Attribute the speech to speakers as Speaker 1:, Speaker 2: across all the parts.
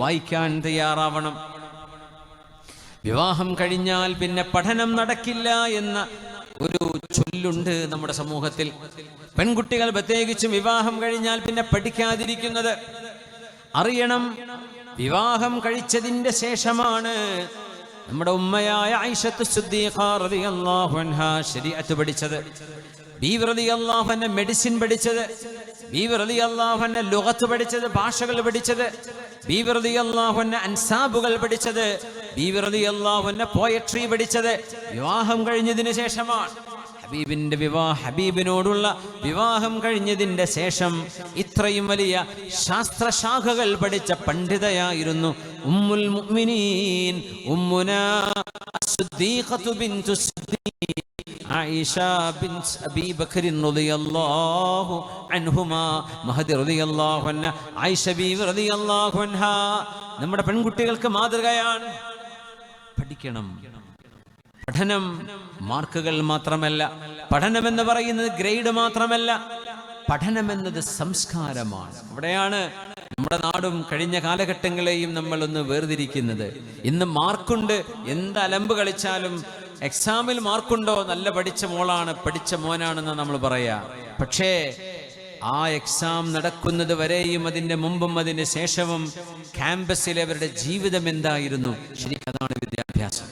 Speaker 1: വായിക്കാൻ തയ്യാറാവണം. വിവാഹം കഴിഞ്ഞാൽ പിന്നെ പഠനം നടക്കില്ല എന്ന ഒരു ചൊല്ലുണ്ട് നമ്മുടെ സമൂഹത്തിൽ. പെൺകുട്ടികൾ പ്രത്യേകിച്ചും വിവാഹം കഴിഞ്ഞാൽ പിന്നെ പഠിക്കാതിരിക്കുന്നത്. അറിയണം, വിവാഹം കഴിച്ചതിന്റെ ശേഷമാണ് നമ്മുടെ ഉമ്മയായ ആയിഷത്ത് സിദ്ദീഖ റളിയല്ലാഹു അൻഹാ ശരീഅത്ത് പഠിച്ചത്. ബീവി റളിയല്ലാഹു അൻഹ മെഡിസിൻ പഠിച്ചത്. ബീവി റളിയല്ലാഹു അൻഹ ലുഗത്ത് പഠിച്ചത്, ഭാഷകൾ പഠിച്ചത്. ബീവി റളിയല്ലാഹു അൻഹ അൻസാബുകൾ പഠിച്ചത്. ബീവി റളിയല്ലാഹു അൻഹ പോയട്രി പഠിച്ചത് വിവാഹം കഴിഞ്ഞതിന് ശേഷമാണ്. ഹബീബിനോടുള്ള വിവാഹം കഴിഞ്ഞതിന്റെ ശേഷം ഇത്രയും വലിയ ശാസ്ത്രശാഖകൾ പഠിച്ച പണ്ഡിതയായിരുന്നു ഉമ്മുൽ മുഅ്മിനീൻ ഉമ്മുനാ സിദ്ദീഖത്തു ബിൻതു സിദ്ദീഖ് ആയിഷ ബിൻത് അബീ ബക്കർ റളിയല്ലാഹു അൻഹുമാ. മഹദി റളിയല്ലാഹു അൻഹ, ആയിഷ ബീവി റളിയല്ലാഹു അൻഹ നമ്മുടെ പെൺകുട്ടികൾക്ക് മാതൃകയാണ്. പഠിക്കണം. പഠനം മാർക്കുകൾ മാത്രമല്ല, പഠനമെന്ന് പറയുന്നത് ഗ്രേഡ് മാത്രമല്ല, പഠനമെന്നത് സംസ്കാരമാണ്. അവിടെയാണ് നമ്മുടെ നാടും കഴിഞ്ഞ കാലഘട്ടങ്ങളെയും നമ്മൾ ഒന്ന് വേർതിരിക്കുന്നത്. ഇന്ന് മാർക്കുണ്ട്, എന്ത് അലമ്പ് കളിച്ചാലും എക്സാമിൽ മാർക്കുണ്ടോ, നല്ല പഠിച്ച മോളാണ്, പഠിച്ച മോനാണെന്ന് നമ്മൾ പറയാ. പക്ഷേ ആ എക്സാം നടക്കുന്നത് വരെയും അതിൻ്റെ മുമ്പും അതിന് ശേഷവും ക്യാമ്പസിലെ അവരുടെ ജീവിതം എന്തായിരുന്നു? ശരിക്കും അതാണ് വിദ്യാഭ്യാസം.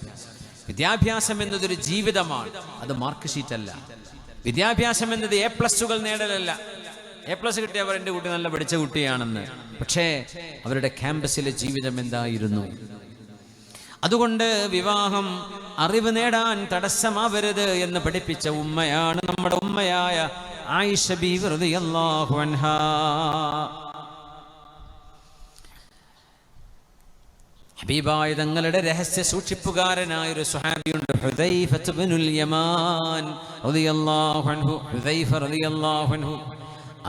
Speaker 1: വിദ്യാഭ്യാസം എന്നതൊരു ജീവിതമാണ്, അത് മാർക്ക് ഷീറ്റ് അല്ല. വിദ്യാഭ്യാസം എന്നത് A+കൾ നേടലല്ല. A+ കിട്ടിയവർ എൻ്റെ കുട്ടി നല്ല പഠിച്ച കുട്ടിയാണെന്ന്. പക്ഷേ അവരുടെ ക്യാമ്പസിലെ ജീവിതം എന്തായിരുന്നു? അതുകൊണ്ട് വിവാഹം അറിവ് നേടാൻ തടസ്സമാവരുത് എന്ന് പഠിപ്പിച്ച ഉമ്മയാണ് നമ്മുടെ ഉമ്മയായ ആയിഷ ബീവി റളിയല്ലാഹു അൻഹാ. ഹബീബായ തങ്ങളുടെ രഹസ്യ സൂക്ഷിപ്പുകാരനായ ഒരു സ്വഹാബിയുണ്ട്, ഹുദൈഫത്ത് ഇബ്നുൽ യമാൻ റളിയല്ലാഹു അൻഹു. ഹുദൈഫ റളിയല്ലാഹു അൻഹു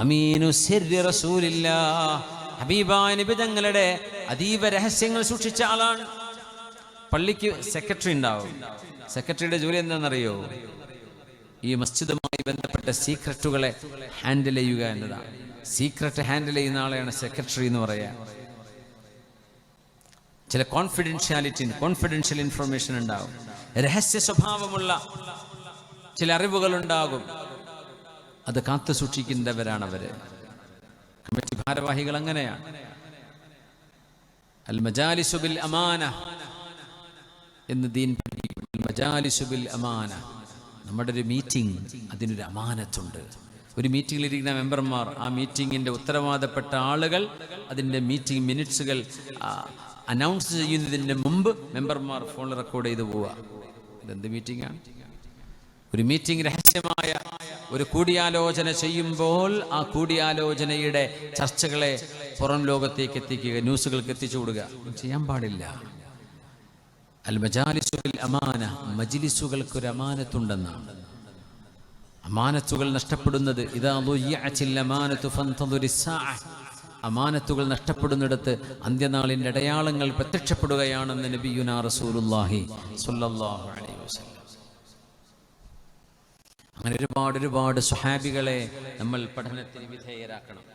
Speaker 1: അമീനു സിർരി റസൂലില്ലാഹ്. ഹബീബായ നബി തങ്ങളുടെ അതീവ രഹസ്യങ്ങൾ സൂക്ഷിച്ച ആളാണ്. പള്ളിക്ക് സെക്രട്ടറി ഉണ്ടാവും. സെക്രട്ടറിയുടെ ജോലി എന്താണെന്നറിയോ? ഈ മസ്ജിദുമായി ബന്ധപ്പെട്ട സീക്രട്ടുകളെ ഹാൻഡിൽ ചെയ്യുക എന്നതാണ്. സീക്രട്ട് ഹാൻഡിൽ ചെയ്യുന്ന ആളെയാണ് സെക്രട്ടറി എന്ന് പറയാ. ചില കോൺഫിഡൻഷ്യൽ ഇൻഫർമേഷൻ ഉണ്ടാകും, രഹസ്യ സ്വഭാവമുള്ള ചില അറിവുകൾ ഉണ്ടാകും. അത് കാത്തു സൂക്ഷിക്കുന്നവരാണ് അവര്. കമ്മിറ്റി ഭാരവാഹികൾ അങ്ങനെയാണ്. അൽ മജാലിസു ബിൽ അമാന എന്ന് ദീൻ പഠിപ്പിക്കും. മജാലിസു ബിൽ അമാന, നമ്മുടെ ഒരു മീറ്റിംഗ്, അതിനൊരു അമാനത്തുണ്ട്. ഒരു മീറ്റിംഗിലിരിക്കുന്ന മെമ്പർമാർ, ആ മീറ്റിങ്ങിന്റെ ഉത്തരവാദപ്പെട്ട ആളുകൾ, അതിൻ്റെ മീറ്റിംഗ് മിനിറ്റ്സുകൾ അനൗൺസ് ചെയ്യുന്നതിന് മുമ്പ് മെമ്പർമാർ ഫോണിൽ റെക്കോർഡ് ചെയ്ത് പോവുക. ഇതെന്ത് മീറ്റിംഗാണ്? ഒരു മീറ്റിംഗ് രഹസ്യമായ ഒരു കൂടിയാലോചന ചെയ്യുമ്പോൾ ആ കൂടിയാലോചനയുടെ ചർച്ചകളെ പുറം ലോകത്തേക്ക് എത്തിക്കുക, ന്യൂസുകൾക്ക് എത്തിച്ചു കൊടുക്കുക ചെയ്യാൻ പാടില്ല. അൽ മജാലിസു ബിൽ അമാന, മജ്ലിസുകൾക്കൊരു അമാനത്തുണ്ടെന്നാണ്. അമാനത്തുകൾ നഷ്ടപ്പെടുന്നത് ഇദാ ളുയ്യഅത്തിൽ അമാനതു ഫന്തദുരിസ് സാഅ, അമാനത്തുകൾ നഷ്ടപ്പെടുന്നിടത്ത് അന്ത്യനാളിൻ്റെ അടയാളങ്ങൾ പ്രത്യക്ഷപ്പെടുകയാണെന്ന് നബിയുനാ റസൂലുള്ളാഹി സ്വല്ലല്ലാഹു അലൈഹി വസല്ലം. അങ്ങനെ ഒരുപാട് സ്വഹാബികളെ നമ്മൾ പഠനത്തിന് വിധേയരാക്കണം.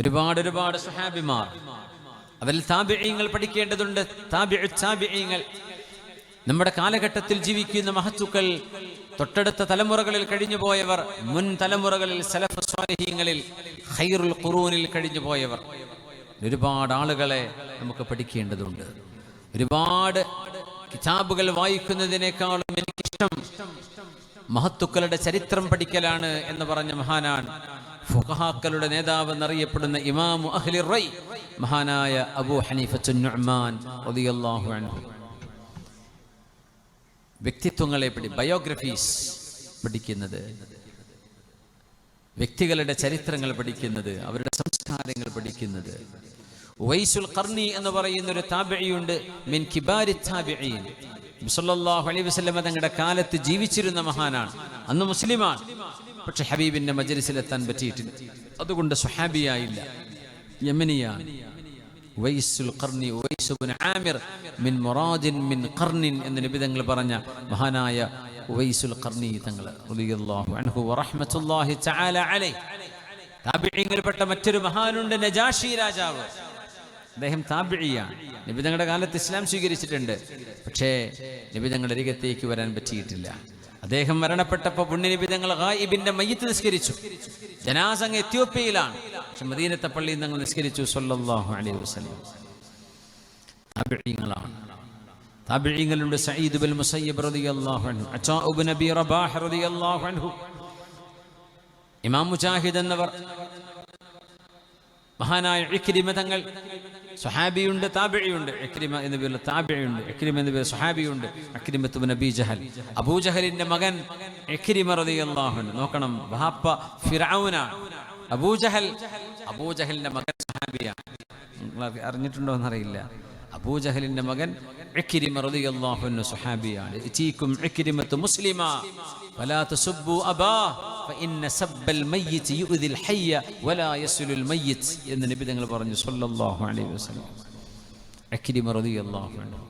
Speaker 1: ഒരുപാട് സ്വഹാബിമാർ, അവരിൽ താബിഈങ്ങൾ പഠിക്കേണ്ടതുണ്ട്. താബിഈങ്ങൾ, നമ്മുടെ കാലഘട്ടത്തിൽ ജീവിക്കുന്ന മഹത്തുക്കൾ, തൊട്ടടുത്ത തലമുറകളിൽ കഴിഞ്ഞുപോയവർ, മുൻ തലമുറകളിൽ സലഫ് സ്വാലിഹീങ്ങളിൽ ഖൈറുൽ ഖുറൂനിൽ കഴിഞ്ഞുപോയവർ, ഒരുപാട് ആളുകളെ നമുക്ക് പഠിക്കേണ്ടതുണ്ട്. ഒരുപാട് കിതാബുകൾ വായിക്കുന്നതിനേക്കാളും എനിക്കിഷ്ടം മഹത്തുക്കളുടെ ചരിത്രം പഠിക്കലാണ് എന്ന് പറഞ്ഞ മഹാനാണ് ഫുഖഹാക്കളുടെ നേതാവ് എന്നറിയപ്പെടുന്ന ഇമാമു അഹ്ലി റൈ, മഹാനായ അബൂ ഹനീഫത്തുൻ നുഅ്മാൻ റളിയല്ലാഹു അൻഹു. വ്യക്തിത്വങ്ങളെ ബയോഗ്രഫീസ് പഠിക്കുന്നത്, വ്യക്തികളുടെ ചരിത്രങ്ങൾ പഠിക്കുന്നത്, അവരുടെ സംസ്കാരങ്ങൾ പഠിക്കുന്നത്. ഉവൈസുൽ ഖർനി എന്ന് പറയുന്ന ഒരു താബിഈയുണ്ട്, മിൻ കിബാരി താബിഈൻ. സല്ലല്ലാഹു അലൈഹി വസല്ലം തങ്ങളുടെ കാലത്ത് ജീവിച്ചിരുന്ന മഹാനാണ്. അന്ന് മുസ്ലിമാണ്, പക്ഷെ ഹബീബിന്റെ മജ്ലിസിലെത്താൻ പറ്റിയിട്ടില്ല. അതുകൊണ്ട് സ്വഹാബിയായില്ല, യമനിയാണ്. ഉവൈസുൽ ഖർനി, ഉവൈസ് ഇബ്നു ആമിർ മിൻ മുറാദിൻ മിൻ ഖർനിൻ എന്ന് നബി തങ്ങൾ പറഞ്ഞ മഹാനായ ഉവൈസുൽ ഖർനി തങ്ങൾ റളിയല്ലാഹു അൻഹു വറഹ്മത്തുള്ളാഹി തആല അലൈഹി. താബിഈങ്ങളിൽപ്പെട്ട മറ്റൊരു മഹാനുണ്ട്, നജാഷി രാജാവ്. അദ്ദേഹം താബിഇയാണ്. നബി തങ്ങളുടെ കാലത്ത് ഇസ്ലാം സ്വീകരിച്ചിട്ടുണ്ട്. പക്ഷേ നബി തങ്ങളുടെ അരികത്തേക്ക് വരാൻ പറ്റിയിട്ടില്ല. അദ്ദേഹം മരണപ്പെട്ടപ്പോൾ പുണ്യനബി തങ്ങൾ ഗായിബിന്റെ മയ്യിത്ത് നിസ്കരിച്ചു. ജനാസ അങ്ങ് എത്യോപ്യയിലാണ്, പക്ഷെ മദീനത്തെ പള്ളിയിൽ തങ്ങൾ നിസ്കരിച്ചു സല്ലല്ലാഹു അലൈഹി വസല്ലം. താബിഈങ്ങളാണ്. താബിഈങ്ങളുണ്ട് സഈദ് ഇബ്നുൽ മുസയ്യിബ് റളിയല്ലാഹു അൻഹു, അതാ ഇബ്നു നബി റബാഹ് റളിയല്ലാഹു അൻഹു, ഇമാം മുജാഹിദ് എന്നവർ, മഹാനായ ഇക്രിമ തങ്ങൾ, സ്വഹാബിയുണ്ട് താബിഇയുണ്ട്. ഇക്രിമ എന്ന പേരിൽ താബിഇയുണ്ട്, ഇക്രിമ എന്ന പേരിൽ സ്വഹാബിയുണ്ട്. ഇക്രിമത്ത് ഇബ്നു അബീ ജഹൽ, അബൂജഹലിന്റെ മകൻ ഇക്രിമ റളിയല്ലാഹു അൻഹു. നോക്കണം, വഹാപ്പ ഫിർഔനാണ് അബൂജഹൽ. അബൂജഹലിന്റെ മകൻ സ്വഹാബിയാണ്. നിങ്ങൾ അറിഞ്ഞിട്ടുണ്ടോ എന്നറിയില്ല. അബൂജഹലിന്റെ മകൻ ഇക്രിമ റളിയല്ലാഹു അൻഹു സ്വഹാബിയാണ്. ഇതീകും ഇക്രിമത്തു മുസ്ലിമ ഫലാ തസുബ്ബു അബാ ഫഇന്ന സബ്ബൽ മയ്യിത് യുഅ്ദിൽ ഹയ്യ വലാ യസ്ലുൽ മയ്യിത് എന്ന് നബി തങ്ങൾ പറഞ്ഞു സല്ലല്ലാഹു അലൈഹി വസല്ലം. ഇക്രിമ റളിയല്ലാഹു അൻഹു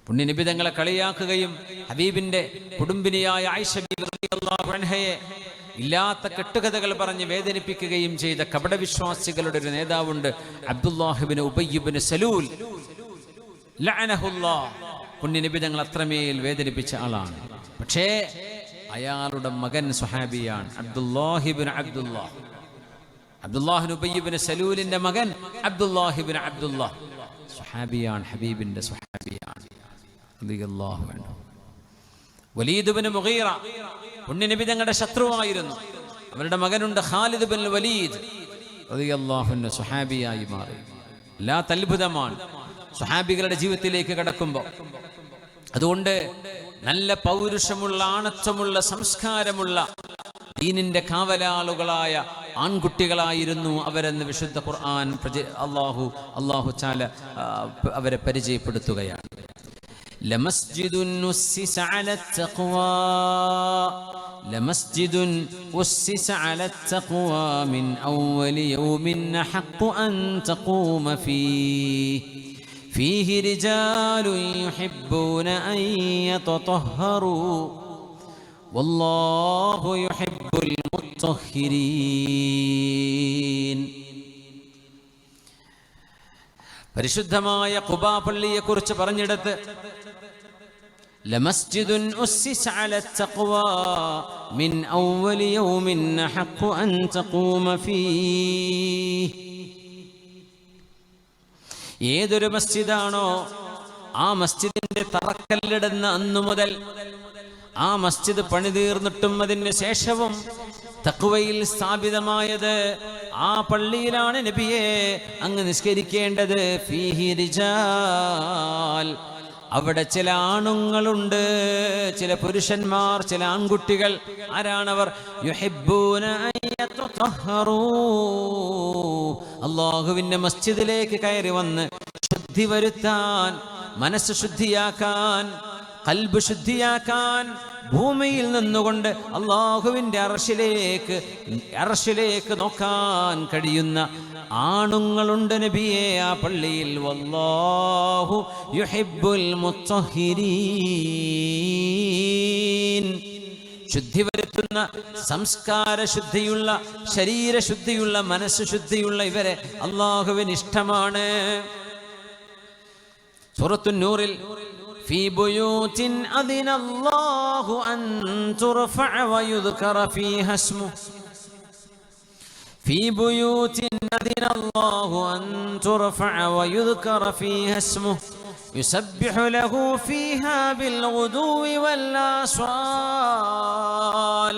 Speaker 1: പുണ്യ നബി തങ്ങളെ കളിയാക്കുകയും ഹബീബിന്റെ കുടുംബിനിയായ ആയിഷ ബീവി റളിയല്ലാഹു അൻഹയെ ഇല്ലാത്ത കെട്ടുകഥകൾ പറഞ്ഞ് വേദനിപ്പിക്കുകയും ചെയ്ത കപടവിശ്വാസികളുടെ ഒരു നേതാവുണ്ട്, അബ്ദുല്ലാഹ് ഇബ്നു ഉബയ്യ് ഇബ്നു സലൂൽ ലഅനഹുല്ലാഹ്. പുണ്യ നബി തങ്ങൾ അത്രമേൽ വേദനിപ്പിച്ച ആളാണ്. പക്ഷേ അയാളുടെ മകൻ സ്വഹാബിയാണ്, അബ്ദുല്ലാഹ് ഇബ്നു അബ്ദുല്ലാഹ്. അബ്ദുല്ലാഹ് ഉബയ്യ് ഇബ്നു സലൂലിന്റെ മകൻ അബ്ദുല്ലാഹ് ഇബ്നു അബ്ദുല്ലാഹ് സ്വഹാബിയാണ്, ഹബീബിന്റെ സ്വഹാബിയാണ് റളിയല്ലാഹു അൻഹു. വലീദ് ഇബ്നു മുഗീറ പുണ്യ നബി തങ്ങളുടെ ശത്രുവായിരുന്നു. അവരുടെ മകനുണ്ട് ഖാലിദ് ഇബ്നുൽ വലീദ് റളിയല്ലാഹു അൻഹു, സ്വഹാബിയായി മാറി. വല്ലാത്ത അത്ഭുതമാണ് സ്വഹാബികളുടെ ജീവിതത്തിലേക്ക് കടക്കുമ്പോൾ. അതുകൊണ്ട് നല്ല പൗരുഷമുള്ള, ആണത്വമുള്ള, സംസ്കാരമുള്ള ദീനിന്റെ കാവലാളുകളായ ആൺകുട്ടികളായിരുന്നു അവരെന്ന് വിശുദ്ധ ഖുർആൻ അല്ലാഹു തആല അവരെ പരിചയപ്പെടുത്തുകയാണ്. ലമസ്ജിദുൻ ഉസ്സിസ അലത് തഖ്വാ മിൻ അവ്വലി യൗമിൻ ഹഖ്ഖു അൻ തഖൂമ ഫീഹി റിജാലുൻ യുഹിബ്ബൂന അൻ യതطهറൂ വല്ലാഹു യുഹിബ്ബുൽ മുത്തഹിരീൻ. പരിശുദ്ധമായ ഖുബാ പള്ളിയെ കുറിച്ച് പറഞ്ഞിടത്ത് ലമസ്ജിദുൻ ഉസ്സിസ അലത് തഖ്വാ മിൻ അവ്വലി യൗമിൻ ഹഖ്ഖു അൻ തഖൂമ ഫീഹി. ഏതൊരു മസ്ജിദാണോ ആ മസ്ജിദിന്റെ തറക്കല്ലിടുന്ന അന്നു മുതൽ ആ മസ്ജിദ് പണിതീർന്നിട്ടും അതിന് ശേഷവും തഖ്വയിൽ സ്ഥാപിതമായത് ആ പള്ളിയിലാണ് നബിയെ അങ്ങ് നിസ്കരിക്കേണ്ടത്. ഫീഹി റിജാൽ, അവിടെ ചില ആണുങ്ങളുണ്ട്, ചില പുരുഷന്മാർ, ചില ആൺകുട്ടികൾ. ആരാണവർ? യുഹിബ്ബൂന അൻ യതطهറൂ, അല്ലാഹുവിന്റെ മസ്ജിദിലേക്ക് കയറി വന്ന് ശുദ്ധി വരുത്താൻ, മനസ്സ് ശുദ്ധിയാക്കാൻ, ഖൽബ് ശുദ്ധിയാക്കാൻ, ഭൂമിയിൽ നിന്നുകൊണ്ട് അല്ലാഹുവിന്റെ അർശിലേക്ക് നോക്കാൻ കഴിയുന്ന ആണുങ്ങളുണ്ട് നബിയെ ആ പള്ളിയിൽ. വല്ലാഹു യുഹിബ്ബുൽ മുത്തഹിരീൻ, ശുദ്ധി വരുത്തുന്ന, സംസ്കാര ശുദ്ധിയുള്ള, ശരീരശുദ്ധിയുള്ള, മനസ്സ് ശുദ്ധിയുള്ള ഇവരെ അല്ലാഹുവിന് ഇഷ്ടമാണ്. സൂറത്തുൻ നൂറിൽ في بيوت أذن الله أن ترفع ويذكر فيها اسمه في بيوت أذن الله أن ترفع ويذكر فيها اسمه يسبح له فيها بالغدو والآصال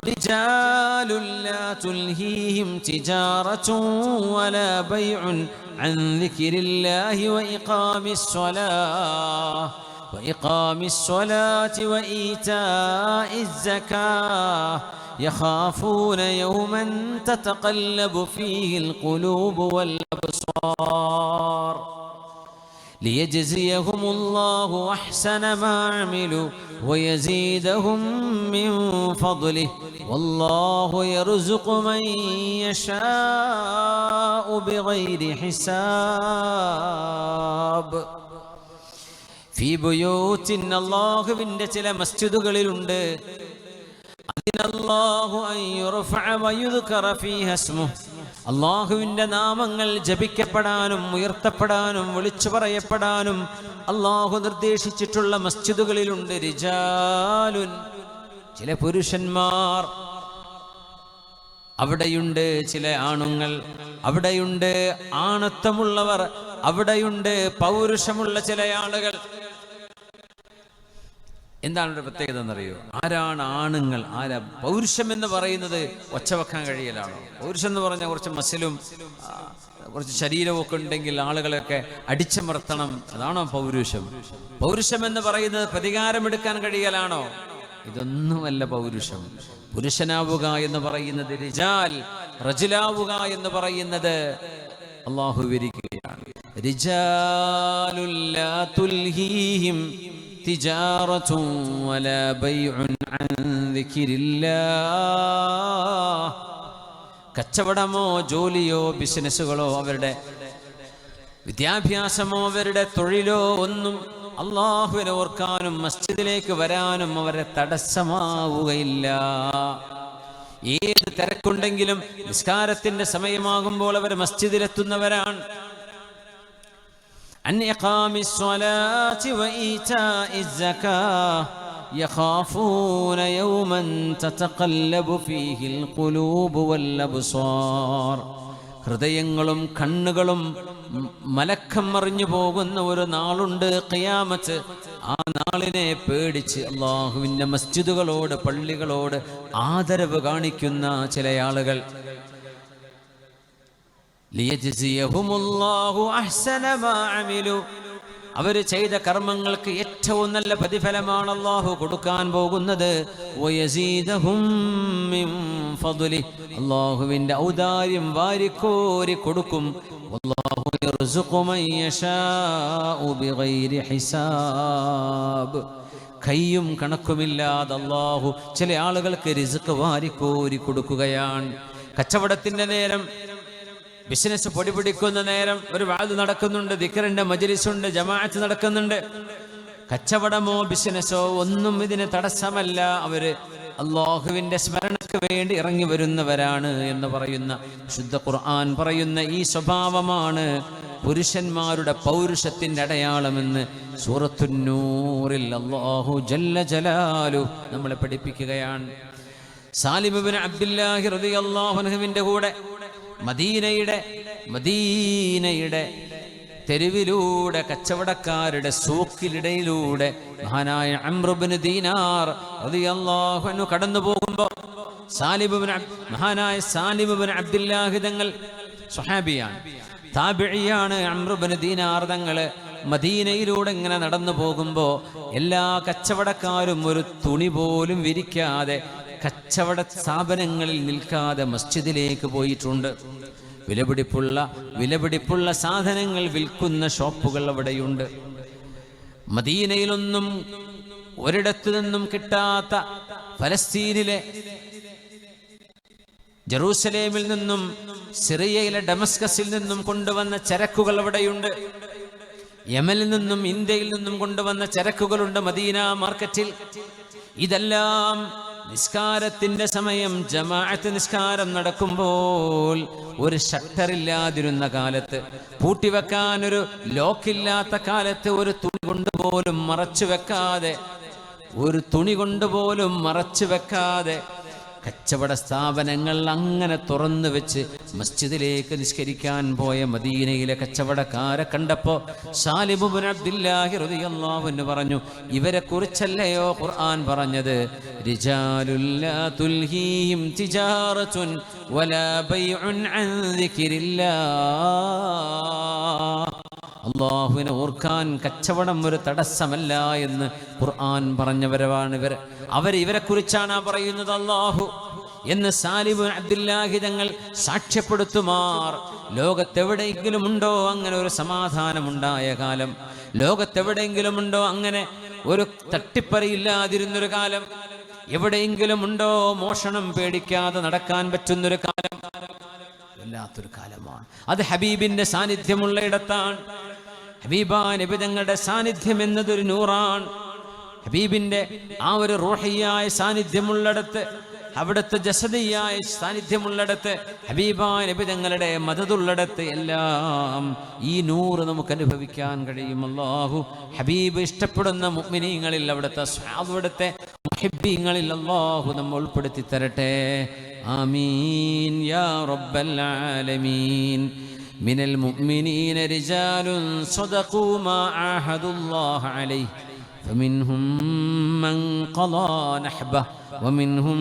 Speaker 1: رجال لا تلهيهم تجارة ولا بيع عن ذكر الله وإقام الصلاة وإيتاء الزكاة يخافون يوما تتقلب فيه القلوب والأبصار ليجزيهم الله أحسن ما عملوا ويزيدهم من فضله والله يرزق من يشاء بغير حساب. في بيوت الله വിന്റെ ചില മസ്ജിദുകളിലുണ്ട്. അതിനല്ലാഹു അൻ യുർഫഅ വയുദ്കറ ഫീഹ ഇസ്മുഹു, അള്ളാഹുവിൻ്റെ നാമങ്ങൾ ജപിക്കപ്പെടാനും ഉയർത്തപ്പെടാനും വിളിച്ചു പറയപ്പെടാനും അള്ളാഹു നിർദ്ദേശിച്ചിട്ടുള്ള മസ്ജിദുകളിലുണ്ട് റിജാലുൻ, ചില പുരുഷന്മാർ അവിടെയുണ്ട്, ചില ആണുങ്ങൾ അവിടെയുണ്ട്, ആണത്വമുള്ളവർ അവിടെയുണ്ട്, പൗരുഷമുള്ള ചില ആളുകൾ. എന്താണ് ഒരു പ്രത്യേകത എന്നറിയോ? ആരാണ് ആണുങ്ങൾ, ആരാ? പൗരുഷം എന്ന് പറയുന്നത് ഒച്ച വെക്കാൻ കഴിയലാണോ? പൗരുഷം എന്ന് പറഞ്ഞാൽ കുറച്ച് മസിലും കുറച്ച് ശരീരമൊക്കെ ഉണ്ടെങ്കിൽ ആളുകളെയൊക്കെ അടിച്ചമർത്തണം, അതാണോ പൗരുഷം? പൗരുഷം എന്ന് പറയുന്നത് പ്രതികാരമെടുക്കാൻ കഴിയലാണോ? ഇതൊന്നുമല്ല പൗരുഷം. പുരുഷനാവുക എന്ന് പറയുന്നത് റിജാൽ, റജുലാവുക എന്ന് പറയുന്നത് അല്ലാഹു വിവരിക്കുകയാണ്. റിജാലുൽ ലാ തുൽഹീഹിം തിജാറത്തുൻ വലാ ബൈഉൻ അൻ ദിക്രില്ലാഹ്. കച്ചവടമോ ജോലിയോ ബിസിനസ്സുകളോ അവരുടെ വിദ്യാഭ്യാസമോ അവരുടെ തൊഴിലോ ഒന്നും അള്ളാഹുവിനെ ഓർക്കാനും മസ്ജിദിലേക്ക് വരാനും അവരെ തടസ്സമാവുകയില്ല. ഏത് തിരക്കുണ്ടെങ്കിലും നിസ്കാരത്തിന്റെ സമയമാകുമ്പോൾ അവർ മസ്ജിദിലെത്തുന്നവരാണ്. അൻ ഇഖാമിസ് സ്വലാത്തി വഈതാഇസ് സകാത്ത് യഖാഫൂന യൗമൻ തതഖല്ലബു ഫീഹിൽ ഖുലൂബു വൽ അബ്സാർ. ഹൃദയങ്ങളും കണ്ണുകളും മലക്കം മറിഞ്ഞു പോകുന്ന ഒരു നാളുണ്ട്, ഖിയാമത്ത്. ആ നാളിനെ പേടിച്ച് അള്ളാഹുവിൻ്റെ മസ്ജിദുകളോട് പള്ളികളോട് ആദരവ് കാണിക്കുന്ന ചില ആളുകൾ. ലിയജ്സിയഹുമുല്ലാഹു അഹ്സന മാ അമിലു. അവർ ചെയ്ത കർമ്മങ്ങൾക്ക് ഏറ്റവും നല്ല പ്രതിഫലമാണ് അല്ലാഹു കൊടുക്കാൻ പോകുന്നത്. വയസീദഹും മിൻ ഫദ്ലി. അല്ലാഹുവിൻ്റെ ഔദാര്യം വാരിക്കോരി കൊടുക്കും. വല്ലാഹു യർസുഖു മൻ യശാഉ ബിഗൈരി ഹിസാബ്. കയ്യും കണക്കുമില്ലാതെ അല്ലാഹു ചില ആളുകൾക്ക് റിസ്ക് വാരിക്കോരി കൊടുക്കുകയാണ്. കച്ചവടത്തിന്റെ നേരം, ബിസിനസ് പൊടിപിടിക്കുന്ന നേരം ഒരു വാദ് നടക്കുന്നുണ്ട്, ദിക്റിന്റെ മജ്ലിസുണ്ട്, ജമാഅത്ത് നടക്കുന്നുണ്ട്. കച്ചവടമോ ബിസിനസ്സോ ഒന്നും ഇതിന് തടസ്സമല്ല. അവര് അല്ലാഹുവിന്റെ സ്മരണയ്ക്ക് വേണ്ടി ഇറങ്ങി വരുന്നവരാണ് എന്ന് പറയുന്ന ശുദ്ധ ഖുർആൻ പറയുന്ന ഈ സ്വഭാവമാണ് പുരുഷന്മാരുടെ പൗരുഷത്തിന്റെ അടയാളമെന്ന് സൂറത്തുന്നൂറിൽ അല്ലാഹു ജല്ല ജലാലു നമ്മളെ പഠിപ്പിക്കുകയാണ്. സാലിം ഇബ്നു അബ്ദുല്ലാഹി റളിയല്ലാഹു അൻഹുവിന്റെ കൂടെ മദീനയുടെ തെരുവിലൂടെ, കച്ചവടക്കാരുടെ സൂക്കിലിടയിലൂടെ മഹാനായ അംർ ഇബ്നു ദീനാർ റളിയല്ലാഹു അൻഹു കടന്നു പോകുമ്പോൾ മഹാനായ സാലിം ഇബ്നു അബ്ദുല്ലാഹി തങ്ങൾ സ്വഹാബിയാണ്, താബിഇയാണ്. അംർ ഇബ്നു ദീനാർ തങ്ങൾ മദീനയിലൂടെ ഇങ്ങനെ നടന്നു പോകുമ്പോൾ എല്ലാ കച്ചവടക്കാരും ഒരു തുണി പോലും വിരിക്കാതെ, കച്ചവട സ്ഥാപനങ്ങളിൽ നിൽക്കാതെ മസ്ജിദിലേക്ക് പോയിട്ടുണ്ട്. വിലപിടിപ്പുള്ള സാധനങ്ങൾ വിൽക്കുന്ന ഷോപ്പുകൾ അവിടെയുണ്ട്. മദീനയിലൊന്നും ഒരിടത്തു നിന്നും കിട്ടാത്ത, ഫലസ്തീനിലെ ജെറൂസലേമിൽ നിന്നും സിറിയയിലെ ഡമസ്കസിൽ നിന്നും കൊണ്ടുവന്ന ചരക്കുകൾ അവിടെയുണ്ട്. യമനിൽ നിന്നും ഇന്ത്യയിൽ നിന്നും കൊണ്ടുവന്ന ചരക്കുകളുണ്ട് മദീന മാർക്കറ്റിൽ. ഇതെല്ലാം നിസ്കാരത്തിന്റെ സമയം, ജമാഅത്ത് നിസ്കാരം നടക്കുമ്പോൾ ഒരു ഷട്ടറില്ലാതിരുന്ന കാലത്ത്, പൂട്ടിവെക്കാൻ ഒരു ലോക്കില്ലാത്ത കാലത്ത്, ഒരു തുണി കൊണ്ടുപോലും മറച്ചു വെക്കാതെ കച്ചവട സ്ഥാപനങ്ങൾ അങ്ങനെ തുറന്നു വെച്ച് മസ്ജിദിലേക്ക് നിസ്കരിക്കാൻ പോയ മദീനയിലെ കച്ചവടക്കാരെ കണ്ടപ്പോൾ സാലിം ഇബ്നു അബ്ദുല്ലാഹി റളിയല്ലാഹു അൻഹു പറഞ്ഞു, ഇവരെ കുറിച്ചല്ലയോ ഖുർആൻ പറഞ്ഞത്? റിജാലുൽ ലാ തുൽഹീഹിം തിജാറത്തുൻ വലാ ബൈഉൻ അൻ ദിക്രില്ലാഹ്. അല്ലാഹുവിനെ ഓർക്കാൻ കച്ചവടം ഒരു തടസ്സമല്ല എന്ന് ഖുർആൻ പറഞ്ഞവരാണ് ഇവർ. ഇവരെ കുറിച്ചാണ് പറയുന്നത് അല്ലാഹു എന്ന് സാലിം ഇബ്നു അബ്ദുല്ലാഹി തങ്ങൾ സാക്ഷ്യപ്പെടുത്തുമാർ. ലോകത്തെവിടെയെങ്കിലും ഉണ്ടോ അങ്ങനെ ഒരു സമാധാനമുണ്ടായ കാലം? ലോകത്തെവിടെയെങ്കിലും ഉണ്ടോ അങ്ങനെ ഒരു തട്ടിപ്പറിയില്ലാതിരുന്നൊരു കാലം? എവിടെയെങ്കിലും ഉണ്ടോ മോഷണം പേടിക്കാതെ നടക്കാൻ പറ്റുന്നൊരു കാലം? വല്ലാത്തൊരു കാലമാണ് അത്. ഹബീബിന്റെ സാന്നിധ്യമുള്ള ഇടത്താണ്. ഹബീബാ നബി തങ്ങളുടെ സാന്നിധ്യം എന്നതൊരു നൂറാണ്. ഹബീബിന്റെ ആ ഒരു റൂഹിയായ സാന്നിധ്യമുള്ളിടത്ത്, അവിടുത്തെ ജസദിയായ സാന്നിധ്യമുള്ളിടത്ത്, ഹബീബായ നബി തങ്ങളുടെ മദതുള്ളിടത്ത് എല്ലാം ഈ നൂറ് നമുക്ക് അനുഭവിക്കാൻ കഴിയും. അല്ലാഹു ഹബീബ് ഇഷ്ടപ്പെടുന്ന മുഅ്മിനീങ്ങളിൽ, അവിടുത്തെ മുഹിബ്ബീങ്ങളിൽ അല്ലാഹു നമ്മെ ഉൾപ്പെടുത്തി തരട്ടെ. ആമീൻ യാ റബ്ബൽ ആലമീൻ. മിനൽ മുഅ്മിനീന റിജാലുൻ സദഖൂ മാ ആഹദുല്ലാഹ അലൈഹി ഫമിൻഹും മൻ ഖളാ നഹ്ബഹു വമിൻഹും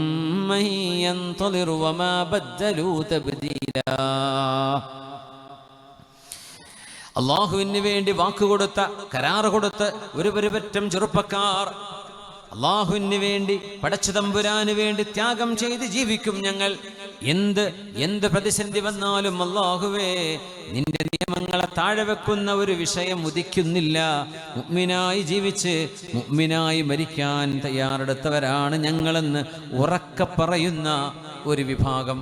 Speaker 1: മൻ യൻതളിറു വമാ ബദ്ദലൂ തബ്ദീലാ. അല്ലാഹുവിന് വേണ്ടി വാക്കുകൊടുത്ത, കരാറ് കൊടുത്ത് ഒരു പറ്റം ചെറുപ്പക്കാർ അല്ലാഹുവിന് വേണ്ടി, പടച്ചതമ്പുരാന് വേണ്ടി ത്യാഗം ചെയ്ത് ജീവിക്കും ഞങ്ങൾ. എന്ത് പ്രതിസന്ധി വന്നാലും അല്ലാഹുവേ നിന്റെ നിയമങ്ങളെ താഴെ വെക്കുന്ന ഒരു വിഷയം ഉദിക്കുന്നില്ല. മുഅ്മിനായി ജീവിച്ച് മുഅ്മിനായി മരിക്കാൻ തയ്യാറെടുത്തവരാണ് ഞങ്ങളെന്ന് ഉറക്കെ പറയുന്ന ഒരു വിഭാഗം.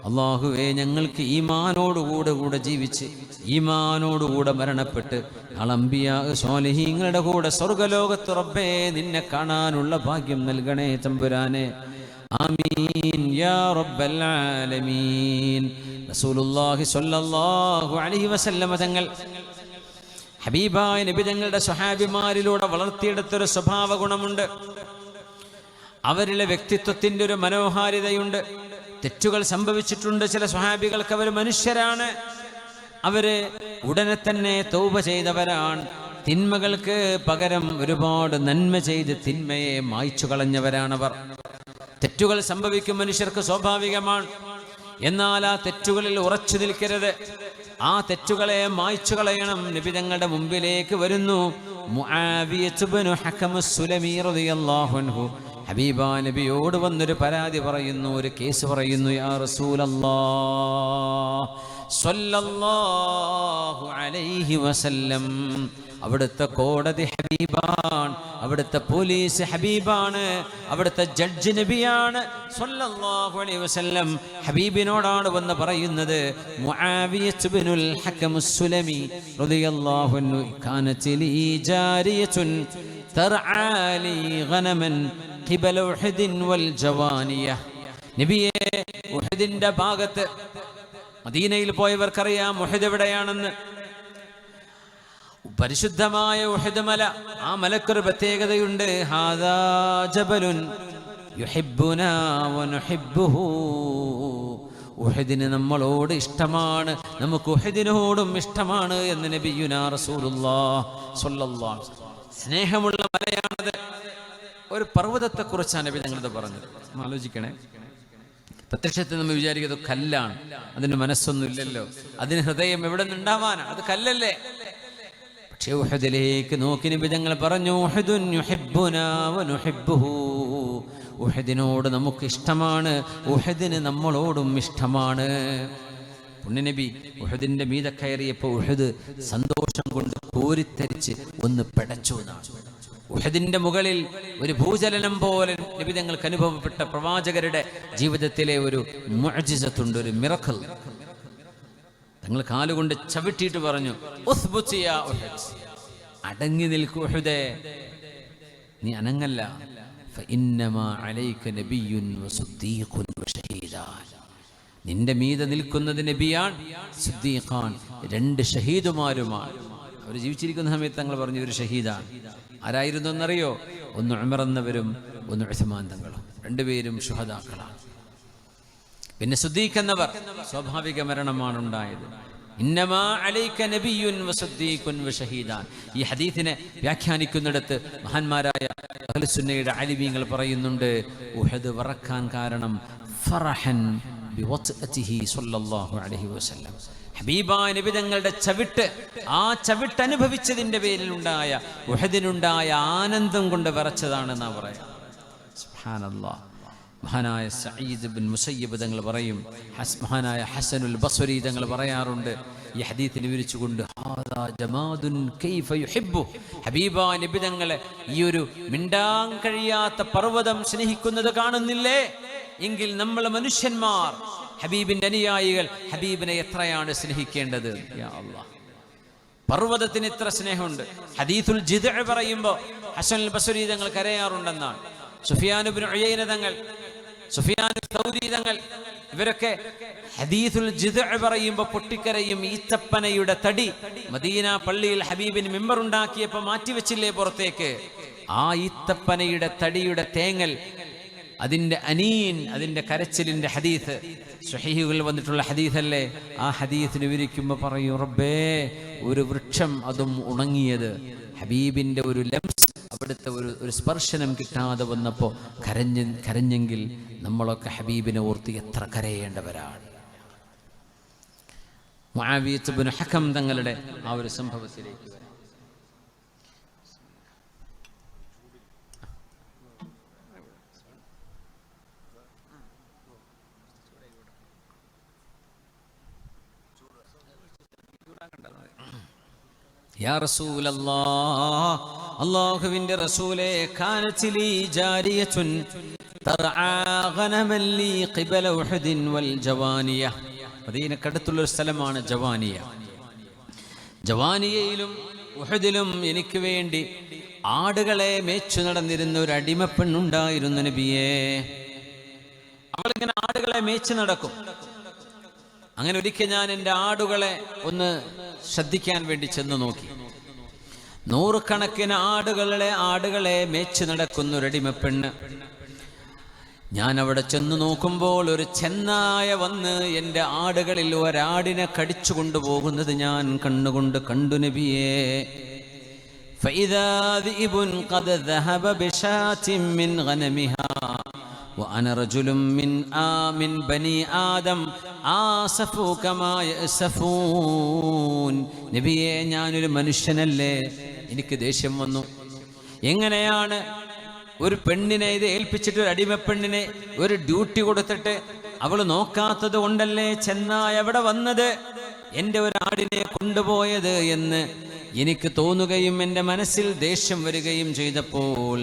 Speaker 1: അല്ലാഹുവേ ഞങ്ങൾക്ക് ഈമാനോടുകൂടെ ജീവിച്ച് ഈമാനോടുകൂടെ മരണപ്പെട്ട് അംബിയാ സ്വാലിഹീങ്ങളുടെ കൂടെ സ്വർഗ്ഗലോകത്ത് റബ്ബേ നിന്നെ കാണാനുള്ള ഭാഗ്യം നൽകണേ തമ്പുരാനെ. ആമീൻ യാ റബ്ബൽ ആലമീൻ. റസൂലുള്ളാഹി സ്വല്ലല്ലാഹു അലൈഹി വസല്ലമ തങ്ങൾ ഹബീബായ നബി തങ്ങളുടെ സ്വഹാബിമാരിലൂടെ വളർത്തിയെടുത്തൊരു സ്വഭാവ ഗുണമുണ്ട്. അവരിലെ വ്യക്തിത്വത്തിൻ്റെ ഒരു മനോഹാരിതയുണ്ട്. തെറ്റുകൾ സംഭവിച്ചിട്ടുണ്ട് ചില സ്വഹാബികൾക്ക്. അവർ മനുഷ്യരാണ്. അവര് ഉടനെ തന്നെ തൗബ ചെയ്തവരാണ്. തിന്മകൾക്ക് പകരം ഒരുപാട് നന്മ ചെയ്ത് തിന്മയെ മായ്ച്ചു കളഞ്ഞവരാണവർ. തെറ്റുകൾ സംഭവിക്കും മനുഷ്യർക്ക് സ്വാഭാവികമാണ്. എന്നാൽ ആ തെറ്റുകളിൽ ഉറച്ചു നിൽക്കരുത്. ആ തെറ്റുകളെ മായ്ച്ചു കളയണം. നബി തങ്ങളുടെ മുമ്പിലേക്ക് വരുന്നു മുആവിയത്ത് ഇബ്നു ഹകം അസ്-സുലമി റളിയല്ലാഹു അൻഹു. ഹബീബാ നബിയോട് വന്നൊരു പരാതി പറയുന്നു, ഒരു കേസ് പറയുന്നു. യാ റസൂലല്ലാഹ് സ്വല്ലല്ലാഹു അലൈഹി വസല്ലം, അവിടുത്തെ കോടതി ഹബീബാണ്, അവിടുത്തെ പോലീസ് ഹബീബാണ്, അവിടുത്തെ ജഡ്ജ് നബിയാണ് സ്വല്ലല്ലാഹു അലൈഹി വസല്ലം. ഹബീബിനോടാണ് വന്ന് പറയുന്നത്. മുആവിയത്ത് ഇബ്നുൽ ഹകം അസ്-സുലമി റളിയല്ലാഹു അൻഹു കാനത് ലീ ജാരിയത്തുൻ തർആ ലീ ഗനമൻ ഖിബല ഉഹദിൻ വൽ ജവാനിയ. നബിയെ, ഉഹദിന്റെ ഭാഗത്ത്, മദീനയിൽ പോയവർക്കറിയാം ഉഹദ് എവിടെയാണെന്ന്. പരിശുദ്ധമായ ഉഹദ് മല, ആ മലക്കൊരു പ്രത്യേകതയുണ്ട്. ഹാദാ ജബലുൻ യുഹിബ്ബുനാ വനുഹിബ്ബുഹു. ഉഹദിന് നമ്മളോട് ഇഷ്ടമാണ്, നമുക്ക് ഉഹദിനോടും ഇഷ്ടമാണ് എന്ന് നബിയുനാ റസൂലുള്ളാഹി സ്വല്ലല്ലാഹു അലൈഹി വസല്ലം. സ്നേഹമുള്ള മലയാണത്. ഒരു പർവ്വതത്തെക്കുറിച്ചാണ് നബി ഞങ്ങളത് പറഞ്ഞത്. ആലോചിക്കണേ. പ്രത്യക്ഷത്തിൽ നമ്മൾ വിചാരിക്കുന്നത് കല്ലാണ്, അതിന് മനസ്സൊന്നും ഇല്ലല്ലോ, അതിന് ഹൃദയം എവിടെ നിന്നുണ്ടാവാനാണ്? അത് കല്ലല്ലേ. പക്ഷേ ഉഹദിലേക്ക് നോക്കി നബി ഞങ്ങൾ പറഞ്ഞു, ഉഹദുൻ യുഹിബ്ബുനാ വനുഹിബ്ബുഹു. ഉഹദിനോട് നമുക്ക് ഇഷ്ടമാണ്, ഉഹദിന് നമ്മളോടും ഇഷ്ടമാണ്. പുണ്യനബി ഉഹദിന്റെ മീതെ കയറിയപ്പോൾ ഉഹദ് സന്തോഷം കൊണ്ട് കോരിത്തരിച്ച് ഒന്ന് പിടച്ചു എന്നാണ്. ഉഹദിന്റെ മുകളിൽ ഒരു ഭൂചലനം പോലെ നബി തങ്ങൾക്ക് അനുഭവപ്പെട്ട പ്രവാചകരുടെ ജീവിതത്തിലെ ഒരു മുഅ്ജിസത്തുണ്ട്, ഒരു മിറക്കിൾ. തങ്ങൾ കാലുകൊണ്ട് ചവിട്ടിയിട്ട് പറഞ്ഞു, ഉസ്ബുത് യാ ഉഹദ്, അടങ്ങി നിൽക്കൂ ഉഹദേ, നീ അനങ്ങല്ല. ഫഇന്നമാ അലൈക നബിയ്യുൻ വസുദ്ദീഖുൻ വശഹീദാൻ. നിന്റെ മീതെ നിൽക്കുന്നത് നബിയാൻ, സിദ്ദീഖാൻ, രണ്ട് ഷഹീദുമാരുമാണ്. അവർ ജീവിച്ചിരിക്കുന്ന സമയത്ത് തങ്ങൾ പറഞ്ഞു ഒരു ഷഹീദാണ്. ആരായിരുന്നു എന്നറിയോ? ഒന്ന് ഉമർ എന്നവരും ഒന്ന് ഉസ്മാൻ തങ്ങളും, രണ്ടുപേരും ശുഹദാക്കളാണ്. പിന്നെ സിദ്ദീഖ് എന്നവർ സ്വാഭാവിക മരണമാണ് ഉണ്ടായത്. ഇന്നമാ അലൈക നബിയ്യുൻ വസുദ്ദീഖുൻ വശഹീദാൻ. ഈ ഹദീസിനെ വ്യാഖ്യാനിക്കുന്നിടത്ത് മഹാന്മാരായ അഹ്ലുസുന്നയുടെ ആലിമീങ്ങൾ പറയുന്നുണ്ട്, ഉഹദ് വറക്കാൻ കാരണം ഫറഹൻ ബിവത്അതിഹി സ്വല്ലല്ലാഹു അലൈഹി വസല്ലം. ഹബീബായ നബി തങ്ങളുടെ ചവിട്ട്, ആ ചവിട്ട് അനുഭവിച്ചതിന്റെ പേരിലുണ്ടായ ഉഹദിനുണ്ടായ ആനന്ദം കൊണ്ട് വിറച്ചതാണെന്നാ പറയാം. സുബ്ഹാനല്ലാഹ്. മഹാനായ സഈദ് ബിൻ മുസയ്യിബ് തങ്ങൾ പറയും, മഹാനായ ഹസനുൽ ബസ്രി തങ്ങൾ പറയാറുണ്ട് ഈ ഹദീസിനെ വിവരിച്ചുകൊണ്ട്, ഹാദാ ജമാദുൻ കൈഫ യുഹിബ്ബു. ഹബീബായ നബി തങ്ങളെ ഈ ഒരു മിണ്ടാൻ കഴിയാത്ത പർവ്വതം സ്നേഹിക്കുന്നത് കാണുന്നില്ലേ? എങ്കിൽ നമ്മൾ മനുഷ്യന്മാർ, ഹബീബിന്റെ അനുയായികൾ ഹബീബിനെ എത്രയാണ് സ്നേഹിക്കേണ്ടത്? യാ അല്ലാഹ്, പർവ്വതത്തിന് ഇത്ര സ്നേഹമുണ്ട്. ഹദീസുൽ ജിദ്അ പറയുമ്പോൾ ഹസനുൽ ബസ്രി തങ്ങൾ കരയാറുണ്ടെന്നാണ്. സുഫിയാൻ ഇബ്നു ഉയൈന തങ്ങൾ സുഫിയാൻ തൗരി തങ്ങൾ, ഇവരൊക്കെ ഹദീസുൽ ജിദ്അ് പറയുമ്പോൾ പൊട്ടിക്കരയും. ഈത്തപ്പനയുടെ തടി മദീന പള്ളിയിൽ ഹബീബിന് മിമ്പർ ഉണ്ടാക്കിയപ്പോൾ മാറ്റിവെച്ചില്ലേ പുറത്തേക്ക്? ആ ഈത്തപ്പനയുടെ തടിയുടെ തേങ്ങൽ, അതിൻ്റെ അനീൻ, അതിൻ്റെ കരച്ചിലിൻ്റെ ഹദീസ് സ്വഹീഹുകളിൽ വന്നിട്ടുള്ള ഹദീസല്ലേ. ആ ഹദീസിന് വിവരിക്കുമ്പോൾ പറയൂ, റബ്ബേ, ഒരു വൃക്ഷം അതും ഉണങ്ങിയത്, ഹബീബിൻ്റെ ഒരു ലംസ്, അവിടുത്തെ ഒരു സ്പർശനം കിട്ടാതെ വന്നപ്പോൾ കരഞ്ഞെങ്കിൽ നമ്മളൊക്കെ ഹബീബിനെ ഓർത്ത് എത്ര കരയേണ്ടവരാണ്. മുആവിയ്യ ഇബ്നു ഹകം തങ്ങളുടെ ആ ഒരു സംഭവത്തിലേക്ക് വരാം. യാ റസൂലല്ലാഹ്, അല്ലാഹുവിൻ്റെ റസൂലേ, കാനത് ലീ ജാരിയത്തുൻ തർആ ഗനമൻ ലീ ഖിബല ഉഹുദിൻ വൽ ജവാനിയ. മദീനക്കടുത്തുള്ള ഒരു സ്ഥലമാണ് ജവാനിയ. ജവാനിയയിലും ഉഹുദിലും എനിക്ക് വേണ്ടി ആടുകളെ മേച്ചു നടന്നിരുന്ന ഒരു അടിമപ്പെണ്ണുണ്ടായിരുന്നു നബിയേ. അവളിങ്ങനെ ആടുകളെ മേച്ചു നടക്കും. അങ്ങനെ ഒരിക്കൽ ഞാൻ എൻ്റെ ആടുകളെ ഒന്ന് ശ്രദ്ധിക്കാൻ വേണ്ടി ചെന്ന് നോക്കി. നൂറുകണക്കിന് ആടുകളെ മേച്ചു നടക്കുന്ന ഒരടിമപ്പെണ്ണ്. ഞാൻ അവിടെ ചെന്ന് നോക്കുമ്പോൾ ഒരു ചെന്നായ വന്ന് എൻ്റെ ആടുകളിൽ ഒരാടിനെ കടിച്ചു കൊണ്ടുപോകുന്നത് ഞാൻ കണ്ണുകൊണ്ട് കണ്ടു നബിയേ. ഫഇദാ ദിഇബുൻ ഖദ് ദഹബ ബിശാത്തിൻ മിൻ ഗനമിഹാ وأنا رجل من بني آدم آسفوا كما يأسفون. നബിയേ, ഞാനൊരു മനുഷ്യനല്ലേ, എനിക്ക് ദേഷ്യം വന്നു. എങ്ങനെയാണ് ഒരു പെണ്ണിനെ ഇത് ഏൽപ്പിച്ചിട്ട്, ഒരു അടിമപ്പെണ്ണിനെ ഒരു ഡ്യൂട്ടി കൊടുത്തിട്ട് അവൾ നോക്കാത്തത് കൊണ്ടല്ലേ ചെന്നായ അവിടെ വന്നത്, എൻ്റെ ഒരു ആടിനെ കൊണ്ടുപോയത് എന്ന് എനിക്ക് തോന്നുകയും എൻ്റെ മനസ്സിൽ ദേഷ്യം വരികയും ചെയ്തപ്പോൾ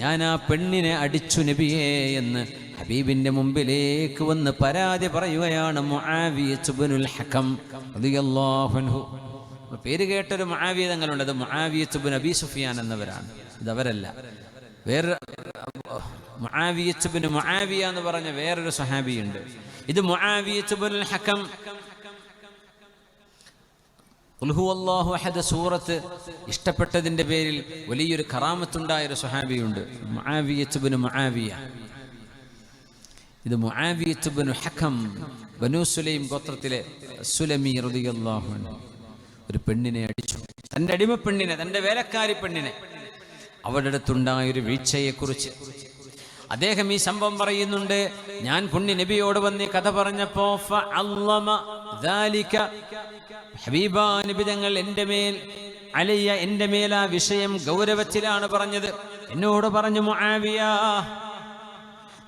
Speaker 1: ഞാൻ ആ പെണ്ണിനെ അടിച്ചു നബിയേ എന്ന് ഹബീബിന്റെ മുമ്പിലേക്ക് വന്ന് പരാതി പറയുകയാണ് മുആവിയ ഇബ്നുൽ ഹകം റളിയല്ലാഹു അൻഹു. പേര് കേട്ടൊരു മുആവിയ തങ്ങളുണ്ട്. അത് മുആവിയ ഇബ്നു അബീ സുഫിയാൻ എന്നവരാണ്. ഇതവരല്ല, വേറെ മുആവിയ ഇബ്നു മുആവിയ എന്ന് പറഞ്ഞ വേറൊരു സ്വഹാബിയുണ്ട്. ഇത് മുആവിയ ഇബ്നുൽ ഹകം. ഖുൽ ഹുവല്ലാഹു അഹദ് സൂറത്ത് ഇഷ്ടപ്പെട്ടതിൻ്റെ പേരിൽ വലിയൊരു കറാമത്തുണ്ടായൊരു സ്വഹാബിയുണ്ട്, മുആവിയ ഇബ്നു മുആവിയ. ഇത് മുആവിയ ഇബ്നു ഹകം, ബനൂ സുലൈം ഗോത്രത്തിലെ സുലമി റളിയല്ലാഹു അൻഹു ഒരു പെണ്ണിനെ അടിച്ചു. തൻ്റെ അടിമപ്പെണ്ണിനെ, തൻ്റെ വേലക്കാരി പെണ്ണിനെ. അവരുടെ അടുത്തുണ്ടായൊരു വീഴ്ചയെക്കുറിച്ച് അദ്ദേഹം ഈ സംഭവം പറയുന്നുണ്ട്. ഞാൻ പുണ്യ നബിയോട് വന്ന് കഥ പറഞ്ഞപ്പോ ഹബീബാ നബി തങ്ങൾ എൻ്റെ മേൽ ആ വിഷയം ഗൗരവത്തിലാണ് പറഞ്ഞത്. എന്നോട് പറഞ്ഞു, മുആവിയ,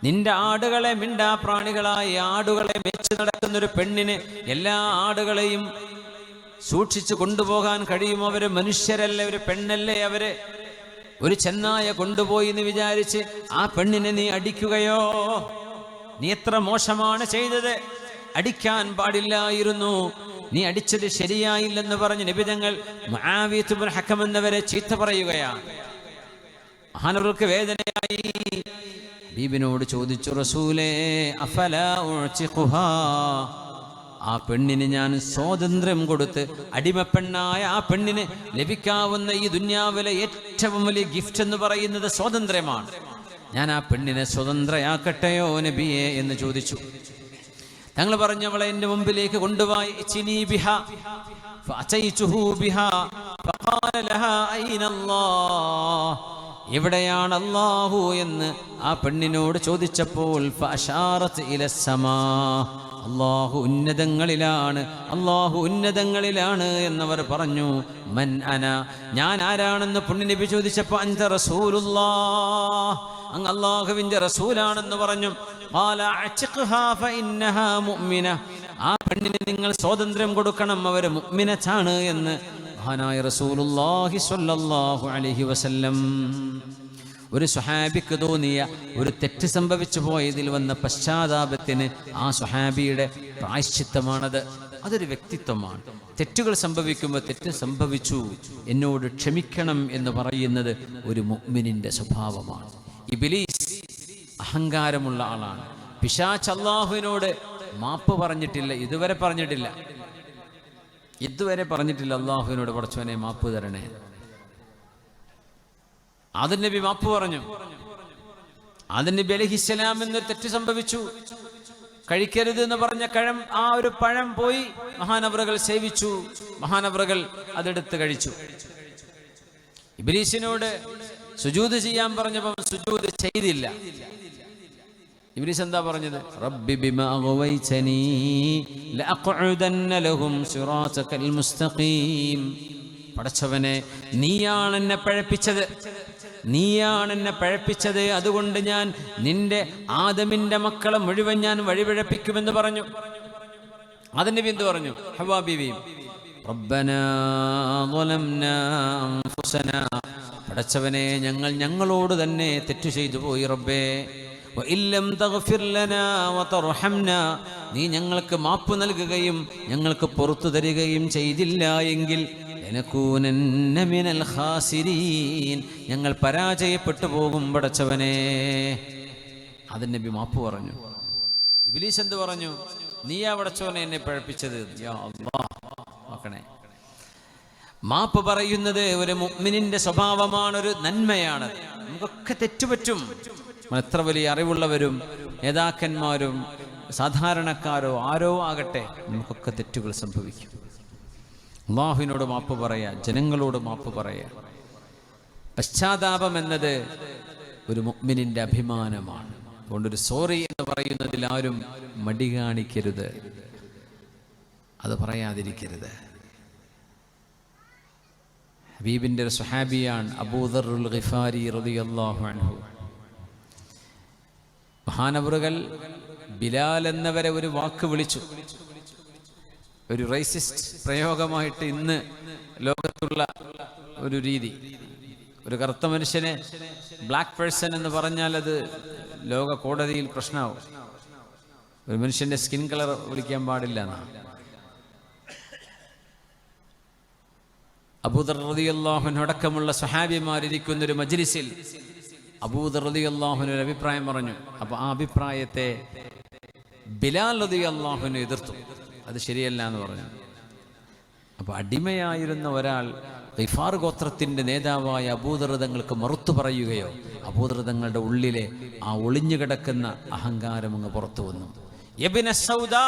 Speaker 1: നിന്റെ ആടുകളെ, മിണ്ടാ പ്രാണികളായ ആടുകളെ മേച്ചു നടക്കുന്നൊരു പെണ്ണിന് എല്ലാ ആടുകളെയും സൂക്ഷിച്ചു കൊണ്ടുപോകാൻ കഴിയുമോ? അവര് മനുഷ്യരല്ലേ, ഒരു പെണ്ണല്ലേ അവര്? ഒരു ചെന്നായ കൊണ്ടുപോയി എന്ന് വിചാരിച്ച് ആ പെണ്ണിനെ നീ അടിക്കുകയോ? നീ എത്ര മോശമാണ് ചെയ്തത്, അടിക്കാൻ പാടില്ലായിരുന്നു, നീ അടിച്ചത് ശരിയായില്ലെന്ന് പറഞ്ഞ് നബിതങ്ങൾ മുആവിയ ഇബ്നു ഹകം എന്നവരെ ചീത്ത പറയുകയാണ്. മഹാനവർക്ക് വേദനയായി. ഹബീബിനോട് ചോദിച്ചു, റസൂലേ, അഫലാ ഉഅ്തിഖുഹാ, ആ പെണ്ണിന് ഞാൻ സ്വാതന്ത്ര്യം കൊടുത്ത്, അടിമപ്പെണ്ണായ ആ പെണ്ണിന് ലഭിക്കാവുന്ന ഈ ദുന്യാവിലെ ഏറ്റവും വലിയ ഗിഫ്റ്റ് എന്ന് പറയുന്നത് സ്വാതന്ത്ര്യമാണ്. ഞാൻ ആ പെണ്ണിനെ സ്വതന്ത്രയാക്കട്ടെയോ നബിയെ എന്ന് ചോദിച്ചു. തങ്ങൾ പറഞ്ഞു, അവളെ എൻ്റെ മുമ്പിലേക്ക് കൊണ്ടുപോയി. എവിടെയാണ് അല്ലാഹു എന്ന് ആ പെണ്ണിനോട് ചോദിച്ചപ്പോൾ അല്ലാഹു ഉന്നതങ്ങളിലാണ്, അല്ലാഹു ഉന്നതങ്ങളിലാണ് എന്നവർ പറഞ്ഞു. മൻ അന, ഞാൻ ആരാണെന്ന് പുണ്യ നബി ചോദിച്ചപ്പോൾ അൻത റസൂലുള്ളാഹ്, അങ്ങ് അല്ലാഹുവിൻ്റെ റസൂലാണെന്ന് പറഞ്ഞു. ഖാല അഅ്തിഖ്ഹാ ഫഇന്നഹാ മുഅ്മിന, ആ പെണ്ണിന് നിങ്ങൾ സ്വാതന്ത്ര്യം കൊടുക്കണം, അവർ മുഅ്മിനത്താണ് എന്ന് മഹാനായ റസൂലുള്ളാഹി സ്വല്ലല്ലാഹു അലൈഹി വസല്ലം. ഒരു സ്വഹാബിക്ക് തോന്നിയ ഒരു തെറ്റ് സംഭവിച്ചു പോയതിൽ വന്ന പശ്ചാത്താപത്തിന് ആ സ്വഹാബിയുടെ പ്രായശ്ചിത്തമാണത്. അതൊരു വ്യക്തിത്വമാണ്. തെറ്റുകൾ സംഭവിക്കുമ്പോൾ തെറ്റ് സംഭവിച്ചു, എന്നോട് ക്ഷമിക്കണം എന്ന് പറയുന്നത് ഒരു മുഅ്മിനിന്റെ സ്വഭാവമാണ്. ഇബ്ലീസ് അഹങ്കാരമുള്ള ആളാണ്. പിശാച് അല്ലാഹുവിനോട് മാപ്പ് പറഞ്ഞിട്ടില്ല, ഇതുവരെ പറഞ്ഞിട്ടില്ല. അല്ലാഹുവിനോട് പടച്ചവനെ മാപ്പ് തരണേ. ആദം നബി മാപ്പ് പറഞ്ഞു. ആദം നബി അലൈഹിസ്സലാം എന്നൊരു തെറ്റ് സംഭവിച്ചു, കഴിക്കരുത് എന്ന് പറഞ്ഞ ഒരു പഴം പോയി മഹാനവറുകൾ സേവിച്ചു, മഹാനവറുകൾ അതെടുത്ത് കഴിച്ചു. ഇബ്ലീസിനോട് സുജൂദ് ചെയ്യാൻ പറഞ്ഞപ്പോൾ സുജൂദ് ചെയ്തില്ല. ഇബ്ലീസ് എന്താ പറഞ്ഞത്? റബ്ബി ബിമാ അഗ്വൈതനീ ലഅഖഉദന്ന ലഹും സിറാതകൽ മുസ്തഖീം. പടച്ചവനെ, നീയാണ് എന്നെ പഴപ്പിച്ചത്, അതുകൊണ്ട് ഞാൻ നിന്റെ ആദമിന്റെ മക്കളെ മുഴുവൻ ഞാൻ വഴിപിഴപ്പിക്കുമെന്ന് പറഞ്ഞു. അതിന്റെ എന്ത് പറഞ്ഞു? ഹവ്വാ ബീവിയും റബ്ബനാ ളലംനാ അൻഫുസനാ, പടച്ചവനെ ഞങ്ങളോട് തന്നെ തെറ്റു ചെയ്തു പോയി റബ്ബേ. വഇല്ലം തഗ്ഫിർ ലനാ വതർഹംനാ, നീ ഞങ്ങൾക്ക് മാപ്പ് നൽകുകയും ഞങ്ങൾക്ക് പുറത്തു തരികയും ചെയ്തില്ല എങ്കിൽ ലനകൂനന്ന മിനൽ ഖാസിരീൻ, ഞങ്ങൾ പരാജയപ്പെട്ടു പോകും പടച്ചവനെ. അതിന് നബി മാപ്പ് പറഞ്ഞു. ഇബ്ലീസ് എന്ത് പറഞ്ഞു? നീയാ പടച്ചവനെ എന്നെ പഴപ്പിച്ചത്. യാ അല്ലാഹ്, നോക്കണേ, മാപ്പ് പറയുന്നത് ഒരു മുഅ്മിനിന്റെ സ്വഭാവമാണ്, ഒരു നന്മയാണ്. നമുക്കൊക്കെ തെറ്റുപറ്റും. എത്ര വലിയ അറിവുള്ളവരും നേതാക്കന്മാരും സാധാരണക്കാരോ ആരോ ആകട്ടെ, നമുക്കൊക്കെ തെറ്റുകൾ സംഭവിക്കും. അല്ലാഹുവിനോട് മാപ്പ് പറയാ, ജനങ്ങളോട് മാപ്പ് പറയാ. പശ്ചാത്താപം എന്നത് ഒരു മുഅ്മിനിന്റെ അഭിമാനമാണ്. അതുകൊണ്ടൊരു സോറി എന്ന് പറയുന്നതിൽ ആരും മടി കാണിക്കരുത്, അത് പറയാതിരിക്കരുത്. ഹബീബിന്റെ ഒരു സ്വഹാബിയാണ് അബൂദറുൽ ഗിഫാരി റളിയല്ലാഹു അൻഹു. മഹാനവറുകൾ ബിലാൽ എന്നവരെ ഒരു വാക്ക് വിളിച്ചു. ഒരു റേസിസ്റ്റ് പ്രയോഗമായിട്ട് ഇന്ന് ലോകത്തുള്ള ഒരു രീതി. ഒരു കറുത്ത മനുഷ്യനെ ബ്ലാക്ക് പേഴ്സൺ എന്ന് പറഞ്ഞാൽ അത് ലോക കോടതിയിൽ പ്രശ്നമാവും. ഒരു മനുഷ്യന്റെ സ്കിൻ കളർ വിളിക്കാൻ പാടില്ല എന്നാണ്. അബൂദർ റളിയല്ലാഹു അൻഹു അടക്കമുള്ള സ്വഹാബിമാരിരിക്കുന്ന ഒരു മജ്ലിസിൽ അബൂദർ റളിയല്ലാഹു അൻഹു ഒരു അഭിപ്രായം പറഞ്ഞു. അപ്പൊ ആ അഭിപ്രായത്തെ ബിലാൽ റളിയല്ലാഹു അൻഹു എതിർത്തു. അത് ശരിയല്ല എന്ന് പറഞ്ഞു. അപ്പൊ അടിമയായിരുന്ന ഒരാൾ ഗിഫാർ ഗോത്രത്തിന്റെ നേതാവായ അബൂദർ തങ്ങൾക്ക് മറുത്തു പറയുകയോ, അബൂദർ തങ്ങളുടെ ഉള്ളിലെ ആ ഒളിഞ്ഞു കിടക്കുന്ന അഹങ്കാരം അങ്ങ് പുറത്തു വന്നു. യബ്ന സൗദാ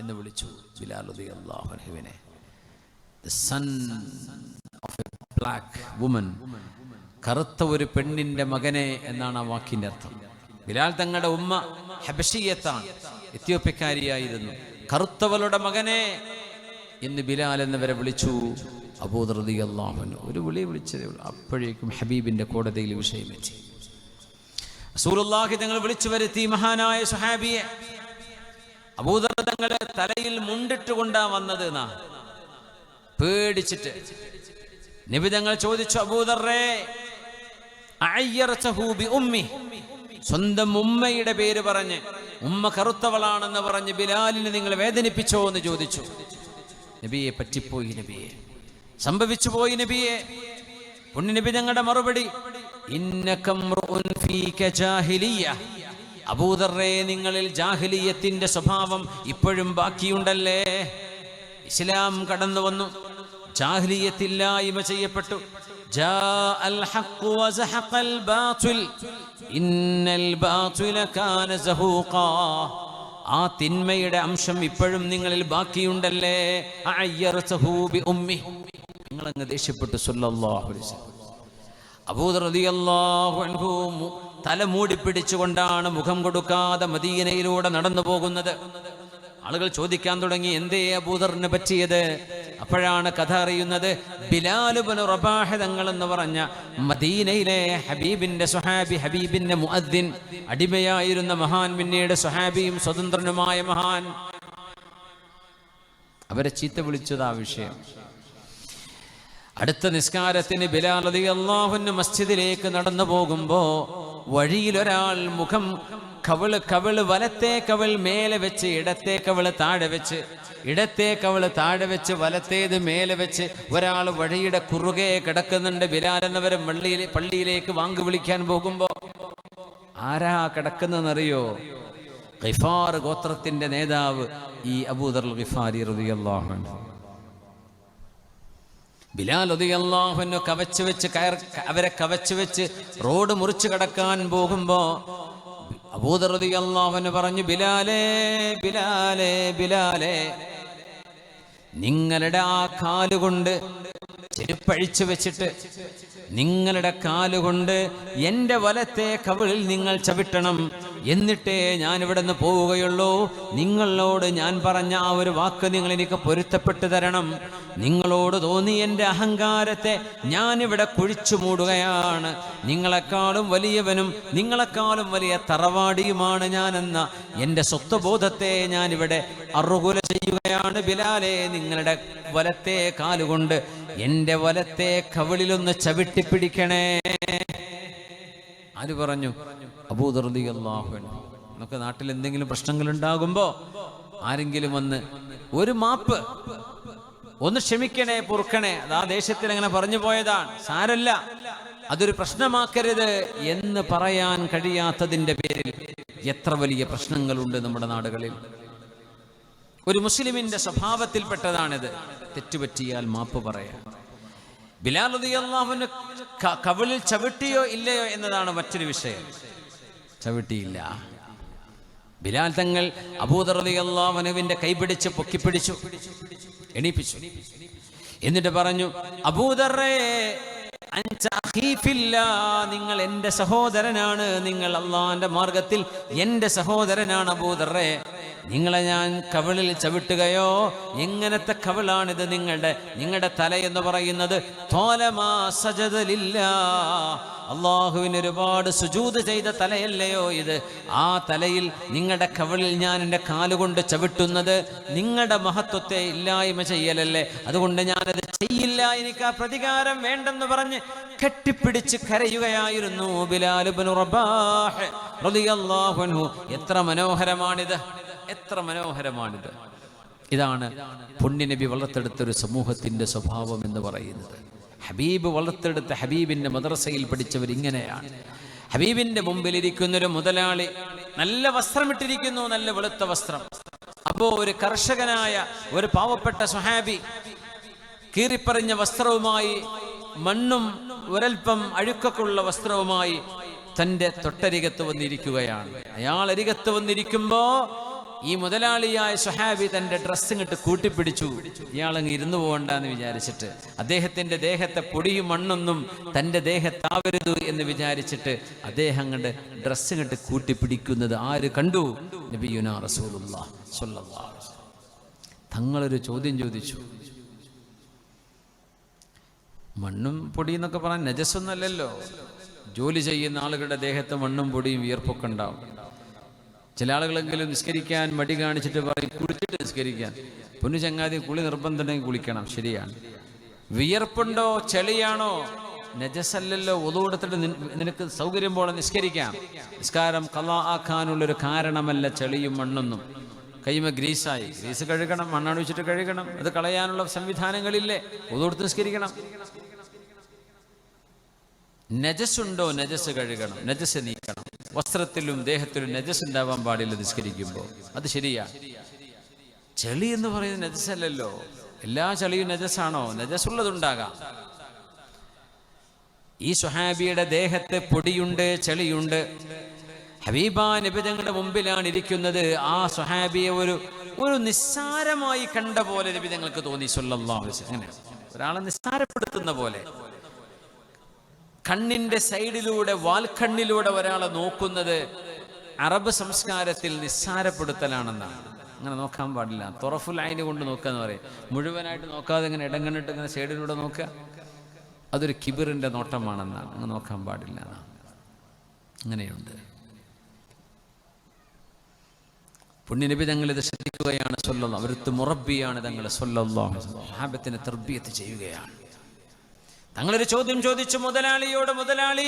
Speaker 1: എന്ന് വിളിച്ചു ബിലാൽ റളിയല്ലാഹു അൻഹുവിനെ. The son of a black woman, കറുത്ത ഒരു പെണ്ണിന്റെ മകനെ എന്നാണ് ആ വാക്കിന്റെ അർത്ഥം. ബിലാൽ തങ്ങളുടെ ഉമ്മ ഹബശിയത്താണ്, എത്യോപ്യക്കാരിയായിരുന്നു. കറുത്തവളുടെ മകനെ എന്ന് ബിലാൽ എന്നവരെ വിളിച്ചു അബൂദർ റളിയല്ലാഹു അൻഹു. ഒരു വിളിച്ചതേ ഉള്ളൂ. അപ്പോഴേക്കും ഹബീബിന്റെ കോടതിയിൽ വിഷയമെത്തി. റസൂലുള്ളാഹി തങ്ങൾ വിളിച്ചു വരുത്തി മഹാനായ സ്വഹാബിയെ. അബൂദർ തങ്ങളെ തലയിൽ മുണ്ടിട്ടുകൊണ്ടാ വന്നത് എന്നാ പേടിച്ചിട്ട്. നബി തങ്ങൾ ചോദിച്ചു, അബൂദർറേ അയ്യർതഹു ബി ഉമ്മി, സ്വന്തം ഉമ്മയുടെ പേര് പറഞ്ഞ്, ഉമ്മ കറുത്തവളാണെന്ന് പറഞ്ഞ് ബിലാലിനെ നിങ്ങൾ വേദനിപ്പിച്ചോ എന്ന് ചോദിച്ചു. നബിയെ, പറ്റിപ്പോയി നബിയെ, സംഭവിച്ചു പോയി നബിയെ. നബി ഞങ്ങളുടെ മറുപടി, അബൂദർറേ, നിങ്ങളിൽ ജാഹിലിയത്തിന്റെ സ്വഭാവം ഇപ്പോഴും ബാക്കിയുണ്ടല്ലേ. ഇസ്ലാം കടന്നു വന്നു, ജാഹിലിയത്തില്ലായ്മ ചെയ്യപ്പെട്ടു. ആ തിന്മയുടെ അംശം ഇപ്പോഴും നിങ്ങളിൽ ബാക്കിയുണ്ടല്ലേ. നിങ്ങളങ്ങ് ദേഷ്യപ്പെട്ടു സല്ലല്ലാഹു അലൈഹി വസല്ലം. അബൂദർ റളിയല്ലാഹു അൻഹു തല മൂടി പിടിച്ചുകൊണ്ടാണ് മുഖം കൊടുക്കാതെ മദീനയിലൂടെ നടന്നു പോകുന്നത്. ആളുകൾ ചോദിക്കാൻ തുടങ്ങി, എന്തേ അബൂദറിന് പറ്റിയത്? അപ്പോഴാണ് കഥ അറിയുന്നത്. ബിലാൽ ഇബ്നു റബാഹ തങ്ങൾ എന്ന് പറഞ്ഞ മദീനയിലെ ഹബീബിന്റെ സ്വഹാബി, ഹബീബിന്റെ മുഅദ്ദിൻ, അടിമയായിരുന്ന മഹാൻ, പിന്നീട് സ്വഹാബിയും സ്വതന്ത്രനുമായ മഹാൻ, അവരെ ചീത്ത വിളിച്ചതാ വിഷയം. അടുത്ത നിസ്കാരത്തിന് ബിലാൽ റളിയല്ലാഹു അൻഹു മസ്ജിദിലേക്ക് നടന്നു പോകുമ്പോ വഴിയിൽ ഒരാൾ മുഖം കവിള് വലത്തെ കവിൾ മേലെ വെച്ച് ഇടത്തെ കവിള് താഴെ വെച്ച്, ഇടത്തെ കവിള് താഴെ വെച്ച് വലത്തേത് മേലെ വെച്ച് ഒരാൾ വഴിയുടെ കുറുകെ കിടക്കുന്നുണ്ട്. ബിലാൽ എന്നവരും പള്ളിയിലേക്ക് വാങ്ക് വിളിക്കാൻ പോകുമ്പോ ആരാ കിടക്കുന്നതെന്നറിയോ? ഗിഫാർ ഗോത്രത്തിന്റെ നേതാവ് ഈ അബൂദർ ഗിഫാരി റളിയല്ലാഹു അൻഹു. ബിലാൽ റളിയല്ലാഹു അൻഹു അവരെ കവച്ചു വെച്ച് റോഡ് മുറിച്ചു കടക്കാൻ പോകുമ്പോ അബൂദർ റളിയല്ലാഹു അൻഹു പറഞ്ഞു, ബിലാലേ ബിലാലേ ബിലാലേ, നിങ്ങളുടെ ആ കാലുകൊണ്ട് ചെരുപ്പഴിച്ചു വെച്ചിട്ട് നിങ്ങളുടെ കാലുകൊണ്ട് എൻ്റെ വലത്തെ കവിളിൽ നിങ്ങൾ ചവിട്ടണം, എന്നിട്ടേ ഞാൻ ഇവിടെ നിന്ന് പോവുകയുള്ളൂ. നിങ്ങളോട് ഞാൻ പറഞ്ഞ ആ ഒരു വാക്ക് നിങ്ങൾ എനിക്ക് പൊരുത്തപ്പെട്ടു തരണം. നിങ്ങളോട് തോന്നി എൻ്റെ അഹങ്കാരത്തെ ഞാനിവിടെ കുഴിച്ചു മൂടുകയാണ്. നിങ്ങളെക്കാളും വലിയവനും നിങ്ങളെക്കാളും വലിയ തറവാടിയുമാണ് ഞാനെന്ന എൻ്റെ സ്വത്വബോധത്തെ ഞാനിവിടെ അറുകുല ചെയ്യുകയാണ്. ബിലാലെ, നിങ്ങളുടെ വലത്തെ കാലുകൊണ്ട് എൻ്റെ വലത്തെ കവിളിലൊന്ന് ചവിട്ടിപ്പിടിക്കണേ. ആര് പറഞ്ഞു? അബൂദർ റളിയല്ലാഹു അൻഹു. നമുക്ക് നാട്ടിൽ എന്തെങ്കിലും പ്രശ്നങ്ങൾ ഉണ്ടാകുമ്പോ ആരെങ്കിലും വന്ന് ഒരു മാപ്പ്, ഒന്ന് ക്ഷമിക്കണേ, പൊറുക്കണേ, അത് ആ ദേശത്തിൽ അങ്ങനെ പറഞ്ഞു പോയതാണ്, സാരല്ല, അതൊരു പ്രശ്നമാക്കരുത് എന്ന് പറയാൻ കഴിയാത്തതിന്റെ പേരിൽ എത്ര വലിയ പ്രശ്നങ്ങളുണ്ട് നമ്മുടെ നാടുകളിൽ. ഒരു മുസ്ലിമിന്റെ സ്വഭാവത്തിൽപ്പെട്ടതാണിത്. തെറ്റുപറ്റിയാൽ മാപ്പ് പറയാം. ബിലാൽ റളിയല്ലാഹു അൻഹു കവിളിൽ ചവിട്ടിയോ ഇല്ലയോ എന്നതാണ് മറ്റൊരു വിഷയം. ചവിട്ടിയില്ല. ബിലാൽ തങ്ങൾ അബൂദർ റളിയല്ലാഹു അൻഹുവിന്റെ കൈപിടിച്ച് പൊക്കിപ്പിടിച്ചു, എണീപ്പിച്ചു. എന്നിട്ട് പറഞ്ഞു, അബൂദറേ അൻത അഖീ ഫില്ലാഹ്, നിങ്ങൾ എൻ്റെ സഹോദരനാണ്, നിങ്ങൾ അല്ലാഹുവിന്റെ മാർഗത്തിൽ എൻ്റെ സഹോദരനാണ് അബൂദറേ. നിങ്ങളെ ഞാൻ കവിളിൽ ചവിട്ടുകയോ? എങ്ങനത്തെ കവിളാണിത്? നിങ്ങളുടെ തല എന്ന് പറയുന്നത് തോലമാ സജദ ലില്ലാഹ്, അള്ളാഹുവിന് ഒരുപാട് സുജൂദ് ചെയ്ത തലയല്ലയോ ഇത്? ആ തലയിൽ നിങ്ങളുടെ കവിളിൽ ഞാൻ എൻ്റെ കാലുകൊണ്ട് ചവിട്ടുന്നത് നിങ്ങളുടെ മഹത്വത്തെ ഇല്ലായ്മ ചെയ്യലല്ലേ? അതുകൊണ്ട് ഞാനത് ചെയ്യില്ല, എനിക്ക് ആ പ്രതികാരം വേണ്ടെന്ന് പറഞ്ഞ് കെട്ടിപ്പിടിച്ച് കരയുകയായിരുന്നു ബിലാൽ ഇബ്നു റബാഹ് റളിയല്ലാഹു അൻഹു. എത്ര മനോഹരമാണിത്, എത്ര മനോഹരമാണിത്. ഇതാണ് പുണ്യനബി വളർത്തെടുത്തൊരു സമൂഹത്തിന്റെ സ്വഭാവം എന്ന് പറയുന്നത്. ഹബീബ് വളർത്തെടുത്ത ഹബീബിന്റെ മദ്രസയിൽ പഠിച്ചവർ ഇങ്ങനെയാണ്. ഹബീബിന്റെ മുമ്പിലിരിക്കുന്നൊരു മുതലാളി നല്ല വസ്ത്രമിട്ടിരിക്കുന്നു, നല്ല വെളുത്ത വസ്ത്രം. അപ്പോ ഒരു കർഷകനായ ഒരു പാവപ്പെട്ട സ്വഹാബി കീറിപ്പറിഞ്ഞ വസ്ത്രവുമായി, മണ്ണും ഒരൽപ്പം അഴുക്കൊക്കെയുള്ള വസ്ത്രവുമായി തൻ്റെ തൊട്ടരികത്ത് വന്നിരിക്കുകയാണ്. അയാൾ അരികത്ത് വന്നിരിക്കുമ്പോ ഈ മുതലാളിയായ സ്വഹാബി തൻ്റെ ഡ്രസ്സ് ഇങ്ങോട്ട് കൂട്ടിപ്പിടിച്ചു. ഇയാളങ്ങ് ഇരുന്നു പോകണ്ടെന്ന് വിചാരിച്ചിട്ട്, അദ്ദേഹത്തിൻ്റെ ദേഹത്തെ പൊടിയും മണ്ണൊന്നും തൻ്റെ ദേഹത്താവരുത് എന്ന് വിചാരിച്ചിട്ട് അദ്ദേഹം അങ്ങോട്ട് ഡ്രസ്സ് ഇങ്ങോട്ട് കൂട്ടിപ്പിടിക്കുന്നത് ആര് കണ്ടു? നബിയുനാ റസൂലുള്ളാഹി സ്വല്ലല്ലാഹു അലൈഹി വസല്ലം. തങ്ങളൊരു ചോദ്യം ചോദിച്ചു. മണ്ണും പൊടിയും എന്നൊക്കെ പറഞ്ഞാൽ നജസ്സൊന്നല്ലല്ലോ. ജോലി ചെയ്യുന്ന ആളുകളുടെ ദേഹത്ത് മണ്ണും പൊടിയും വിയർപ്പൊക്കെ ഉണ്ടാവും. ചില ആളുകളെങ്കിലും നിസ്കരിക്കാൻ മടി കാണിച്ചിട്ട് പറയും കുളിച്ചിട്ട് നിസ്കരിക്കാൻ. പൊന്നു ചങ്ങാതി, കുളി നിർബന്ധമുണ്ടെങ്കിൽ കുളിക്കണം, ശരിയാണ്. വിയർപ്പുണ്ടോ ചെളിയാണോ? നജസല്ലല്ലോ. ഒളു കൊടുത്തിട്ട് നിനക്ക് സൗകര്യം പോലെ നിസ്കരിക്കാം. നിസ്കാരം ഖളാ ആക്കാനുള്ളൊരു കാരണമല്ല ചെളിയും മണ്ണൊന്നും. കൈമ ഗ്രീസായി, ഗ്രീസ് കഴുകണം, മണ്ണാണ് വെച്ചിട്ട് കഴുകണം. അത് കളയാനുള്ള സംവിധാനങ്ങളില്ലേ? ഒളു കൊടുത്ത് നിസ്കരിക്കണം. നജസുണ്ടോ? നജസ് കഴുകണം, നജസ് നീക്കണം. വസ്ത്രത്തിലും ദേഹത്തിലും നജസ് ഉണ്ടാവാൻ പാടില്ല നിസ്കരിക്കുമ്പോൾ. അത് ശരിയാണ്. ചെളി എന്ന് പറയുന്നത് നജസല്ലല്ലോ. എല്ലാ ചെളിയും നജസാണോ? നജസുള്ളതുണ്ടാകാം. ഈ സ്വഹാബിയുടെ ദേഹത്ത് പൊടിയുണ്ട്, ചെളിയുണ്ട്. ഹബീബാ നബി തങ്ങളുടെ മുമ്പിലാണ് ഇരിക്കുന്നത്. ആ സ്വഹാബിയെ ഒരു നിസ്സാരമായി കണ്ട പോലെ നബി തങ്ങൾക്ക് തോന്നി സ്വല്ലല്ലാഹു അലൈഹി വസല്ലം. അങ്ങനെ ഒരാളെ നിസ്സാരപ്പെടുത്തുന്ന പോലെ, കണ്ണിന്റെ സൈഡിലൂടെ, വാൽക്കണ്ണിലൂടെ ഒരാളെ നോക്കുന്നത് അറബ് സംസ്കാരത്തിൽ നിസ്സാരപ്പെടുത്തലാണെന്നാണ്. അങ്ങനെ നോക്കാൻ പാടില്ല. തൊറഫുൽ ഐന് കൊണ്ട് നോക്കുക എന്ന് പറയും. മുഴുവനായിട്ട് നോക്കാതെ ഇങ്ങനെ ഇടങ്ങണിട്ട് ഇങ്ങനെ സൈഡിലൂടെ നോക്കുക, അതൊരു കിബിറിന്റെ നോട്ടമാണെന്നാണ്. അങ്ങനെ നോക്കാൻ പാടില്ല എന്നാണ്. അങ്ങനെയുണ്ട്. പുണ്യനബി തങ്ങൾ ഇത് ശ്രദ്ധിക്കുകയാണ്. സ്വല്ലല്ലാഹു അവർക്ക് മുറബിയാണ് തങ്ങൾ. സ്വല്ലല്ലാഹു അലൈഹി വസല്ലം സ്വഹാബത്തിനെ തർബിയത്ത് ചെയ്യുകയാണ്. തങ്ങളൊരു ചോദ്യം ചോദിച്ചു മുതലാളിയോട്. മുതലാളി,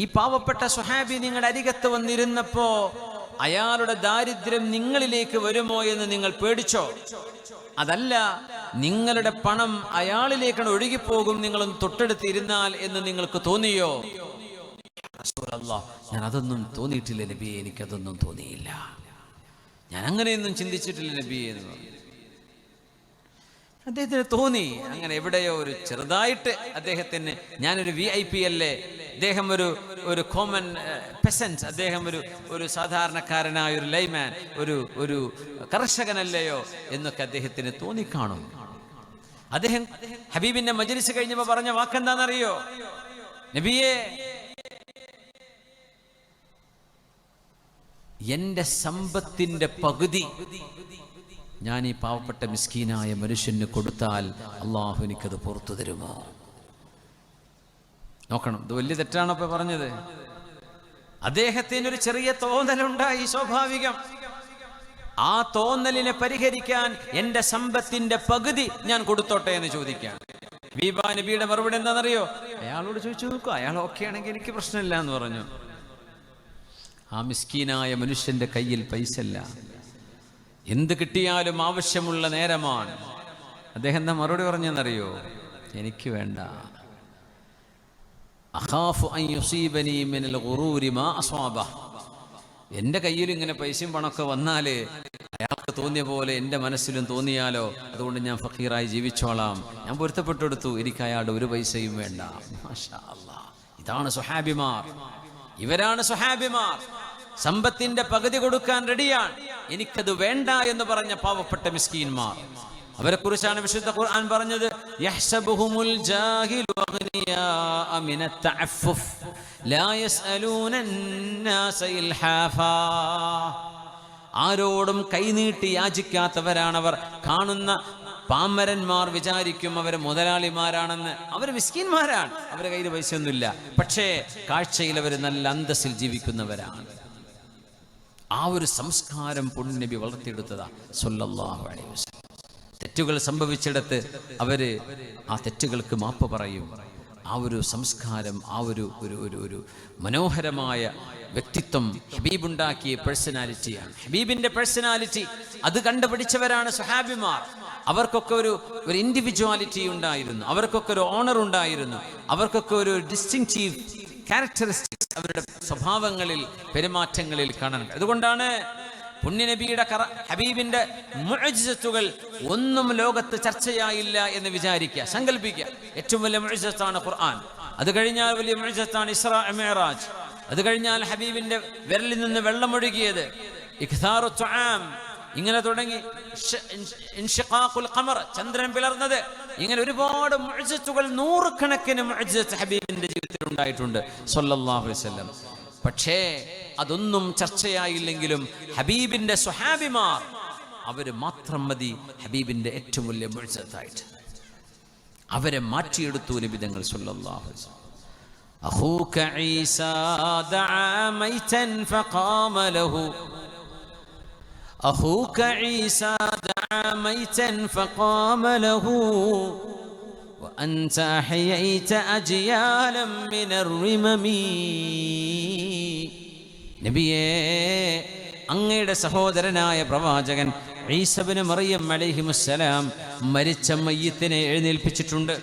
Speaker 1: ഈ പാവപ്പെട്ട സ്വഹാബി നിങ്ങളുടെ അരികത്ത് വന്നിരുന്നപ്പോ അയാളുടെ ദാരിദ്ര്യം നിങ്ങളിലേക്ക് വരുമോ എന്ന് നിങ്ങൾ പേടിച്ചോ? അതല്ല, നിങ്ങളുടെ പണം അയാളിലേക്കാണ് ഒഴുകിപ്പോകും നിങ്ങളൊന്ന് തൊട്ടടുത്തിരുന്നാൽ എന്ന് നിങ്ങൾക്ക് തോന്നിയോ? ഞാൻ അതൊന്നും തോന്നിയിട്ടില്ല നബിയെ, എനിക്കതൊന്നും തോന്നിയില്ല, ഞാൻ അങ്ങനെയൊന്നും ചിന്തിച്ചിട്ടില്ല നബിയെ എന്ന് പറഞ്ഞു. അദ്ദേഹത്തിന് തോന്നി. അങ്ങനെ എവിടെയോ ഒരു ചെറുതായിട്ട് അദ്ദേഹത്തിന്, ഞാനൊരു VIP അല്ലേ, അദ്ദേഹം ഒരു കോമൺ പെസൻസ്, അദ്ദേഹം ഒരു സാധാരണക്കാരനായ ഒരു ലൈമാൻ, ഒരു കർഷകനല്ലയോ എന്നൊക്കെ അദ്ദേഹത്തിന് തോന്നിക്കാണും. അദ്ദേഹം ഹബീബിന്റെ മജ്‌ലിസ് കഴിഞ്ഞപ്പോൾ പറഞ്ഞ വാക്കെന്താണെന്നറിയോ? നബിയെ, എന്റെ സമ്പത്തിന്റെ പകുതി ഞാൻ ഈ പാവപ്പെട്ട മിസ്കീനായ മനുഷ്യന് കൊടുത്താൽ അള്ളാഹു എനിക്കത് പുറത്തു തരുമോ? നോക്കണം, ഇത് വലിയ തെറ്റാണോ ഇപ്പൊ പറഞ്ഞത്? അദ്ദേഹത്തിന് ഒരു ചെറിയ തോന്നലുണ്ടായി, സ്വാഭാവികം. ആ തോന്നലിനെ പരിഹരിക്കാൻ എന്റെ സമ്പത്തിന്റെ പകുതി ഞാൻ കൊടുത്തോട്ടെ എന്ന് ചോദിക്കാം. നബിയുടെ മറുപടി എന്താണെന്നറിയോ? അയാളോട് ചോദിച്ചു നോക്കൂ, അയാൾ ഓക്കെ ആണെങ്കിൽ എനിക്ക് പ്രശ്നമില്ല എന്ന് പറഞ്ഞു. ആ മിസ്കീനായ മനുഷ്യന്റെ കയ്യിൽ പൈസ ഇല്ല, എന്ത് കിട്ടിയാലും ആവശ്യമുള്ള നേരമാണ്. അദ്ദേഹം എന്താ മറുപടി പറഞ്ഞെന്നറിയോ? എനിക്ക് വേണ്ട. അഖാഫു അൻ യുസീബനി മിനൽ ഗുറൂരി മാ അസ്വാബഹ. എൻ്റെ കയ്യിൽ ഇങ്ങനെ പൈസയും പണമൊക്കെ വന്നാല് അയാൾക്ക് തോന്നിയ പോലെ എൻ്റെ മനസ്സിലും തോന്നിയാലോ, അതുകൊണ്ട് ഞാൻ ഫക്കീറായി ജീവിച്ചോളാം. ഞാൻ പൊരുത്തപ്പെട്ടെടുത്തു, എനിക്ക് അയാളുടെ ഒരു പൈസയും വേണ്ട. മാഷാ അല്ലാഹ്, ഇതാണ് സ്വഹാബിമാർ, ഇവരാണ് സ്വഹാബിമാർ. സമ്പത്തിന്റെ പകുതി കൊടുക്കാൻ റെഡിയാണ്, എനിക്കത് വേണ്ട എന്ന് പറഞ്ഞ പാവപ്പെട്ട മിസ്കീന്മാർ. അവരെ കുറിച്ചാണ് വിശുദ്ധ ഖുർആൻ പറഞ്ഞത്, യഹ്സബുഹുമുൽ ജാഹിലു അഗ്നിയാഅ മിനത് തഅഫ്ഫുഫ് ലാ യസ്അലൂന അന്നാസ ഇൽഹാഫാ. ആരോടും കൈനീട്ടി യാചിക്കാത്തവരാണവർ. കാണുന്ന പാമരന്മാർ വിചാരിക്കും അവർ മുതലാളിമാരാണെന്ന്. അവർ മിസ്കീന്മാരാണ്, അവരുടെ കയ്യിൽ പൈസയൊന്നുമില്ല, പക്ഷേ കാഴ്ചയിൽ അവർ നല്ല അന്തസ്സിൽ ജീവിക്കുന്നവരാണ്. ആ ഒരു സംസ്കാരം പുണ്യനബി വളർത്തിയെടുത്തതാ സ്വല്ലല്ലാഹു അലൈഹി വസല്ലം. തെറ്റുകൾ സംഭവിച്ചിടത്ത് അവര് ആ തെറ്റുകൾക്ക് മാപ്പ് പറയും. ആ ഒരു സംസ്കാരം, ആ ഒരു മനോഹരമായ വ്യക്തിത്വം ഹബീബുണ്ടാക്കിയ പേഴ്സണാലിറ്റിയാണ്. ഹബീബിന്റെ പേഴ്സണാലിറ്റി അത് കണ്ടുപിടിച്ചവരാണ് സ്വഹാബിമാർ. അവർക്കൊക്കെ ഒരു ഇൻഡിവിജ്വാലിറ്റി ഉണ്ടായിരുന്നു, അവർക്കൊക്കെ ഒരു ഓണർ ഉണ്ടായിരുന്നു, അവർക്കൊക്കെ ഒരു ഡിസ്റ്റിങ്റ്റീവ് ക്യാരക്ടറിസ്റ്റിക്സ് അവരുടെ സ്വഭാവങ്ങളിൽ, പെരുമാറ്റങ്ങളിൽ കാണാൻ. അതുകൊണ്ടാണ് പുണ്യനബിയുടെ ഹബീബിന്റെ മുഅ്ജിസത്തുകൾ ഒന്നും ലോകത്ത് ചർച്ചയായില്ല എന്ന് വിചാരിക്കുക, സങ്കല്പിക്കുക. ഏറ്റവും വലിയ മുഅ്ജിസത്താണ് ഖുർആൻ, അത് കഴിഞ്ഞാൽ വലിയ മുഅ്ജിസത്താണ് ഇസ്രാ മിഅ്റാജ്, അത് കഴിഞ്ഞാൽ ഹബീബിന്റെ വിരലിൽ നിന്ന് വെള്ളമൊഴുകിയത്, ഇഖ്താറു തുആം, ഇങ്ങനെ തുടങ്ങി ഇൻഷിഖാഖുൽ ഖമർ, ചന്ദ്രൻ പിളർന്നത്, ഇങ്ങനെ ഒരുപാട് മുഅ്ജിസത്തുകൾ, നൂറുകണക്കിന് മുഅ്ജിസത്ത് ഹബീബിന്റെ ജീവിതത്തിൽ ഉണ്ടായിട്ടുണ്ട് സ്വല്ലല്ലാഹു അലൈഹി വസല്ലം. പക്ഷേ അതൊന്നും ചർച്ചയായില്ലെങ്കിലും ഹബീബിന്റെ സ്വഹാബിമാർ അവര് മാത്രം മതി ഹബീബിന്റെ ഏറ്റവും വലിയ മുഅ്ജിസത്തായിട്ട്. അവരെ മാറ്റിയെടുത്തു നബി തങ്ങൾ സ്വല്ലല്ലാഹു അലൈഹി വസല്ലം. അഖൂക ഈസാ ദഅ മൈതൻ ഫഖാമ ലഹു, أخوك عيسى دعا ميتا فقام له وأنت أحييت أجيالا من الرمم. നബിയേ, അങ്ങയുടെ സഹോദരനായ പ്രവാചകൻ ഈസ ഇബ്നു മറിയം അലൈഹിമുസ്സലാം മരിച്ച മയ്യിത്തിനെ എഴുന്നേൽപ്പിച്ചിട്ടുണ്ട്.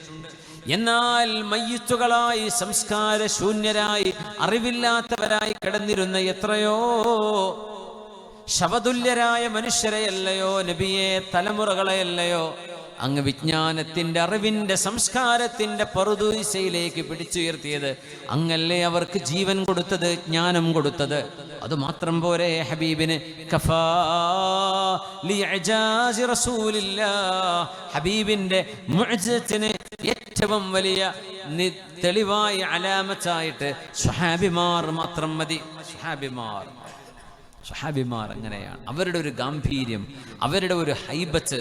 Speaker 1: എന്നാൽ മയ്യിത്തുകളായി, സംസ്കാര ശൂന്യരായി, അറിവില്ലാത്തവരായി കിടന്നിരുന്ന എത്രയോ ശവതുല്യരായ മനുഷ്യരെയല്ലയോ നബിയെ, തലമുറകളെയല്ലയോ അങ്ങ് വിജ്ഞാനത്തിന്റെ, അറിവിന്റെ, സംസ്കാരത്തിന്റെ പറുദീസയിലേക്ക് പിടിച്ചുയർത്തിയത്? അങ്ങല്ലേ അവർക്ക് ജീവൻ കൊടുത്തത്, ജ്ഞാനം കൊടുത്തത്. അതുമാത്രം പോരെ ഹബീബിന് കഫാ ലിഇജാസി റസൂലില്ലാഹ്, ഹബീബിന്റെ മുഅ്ജിസത്തിന് ഏറ്റവും വലിയ തെളിവായ അലാമത്തായിട്ട് സ്വഹാബിമാർ മാത്രം മതി. സ്വഹാബിമാർ അങ്ങനെയാണ്, അവരുടെ ഒരു ഗാംഭീര്യം, അവരുടെ ഒരു ഹൈബത്ത്.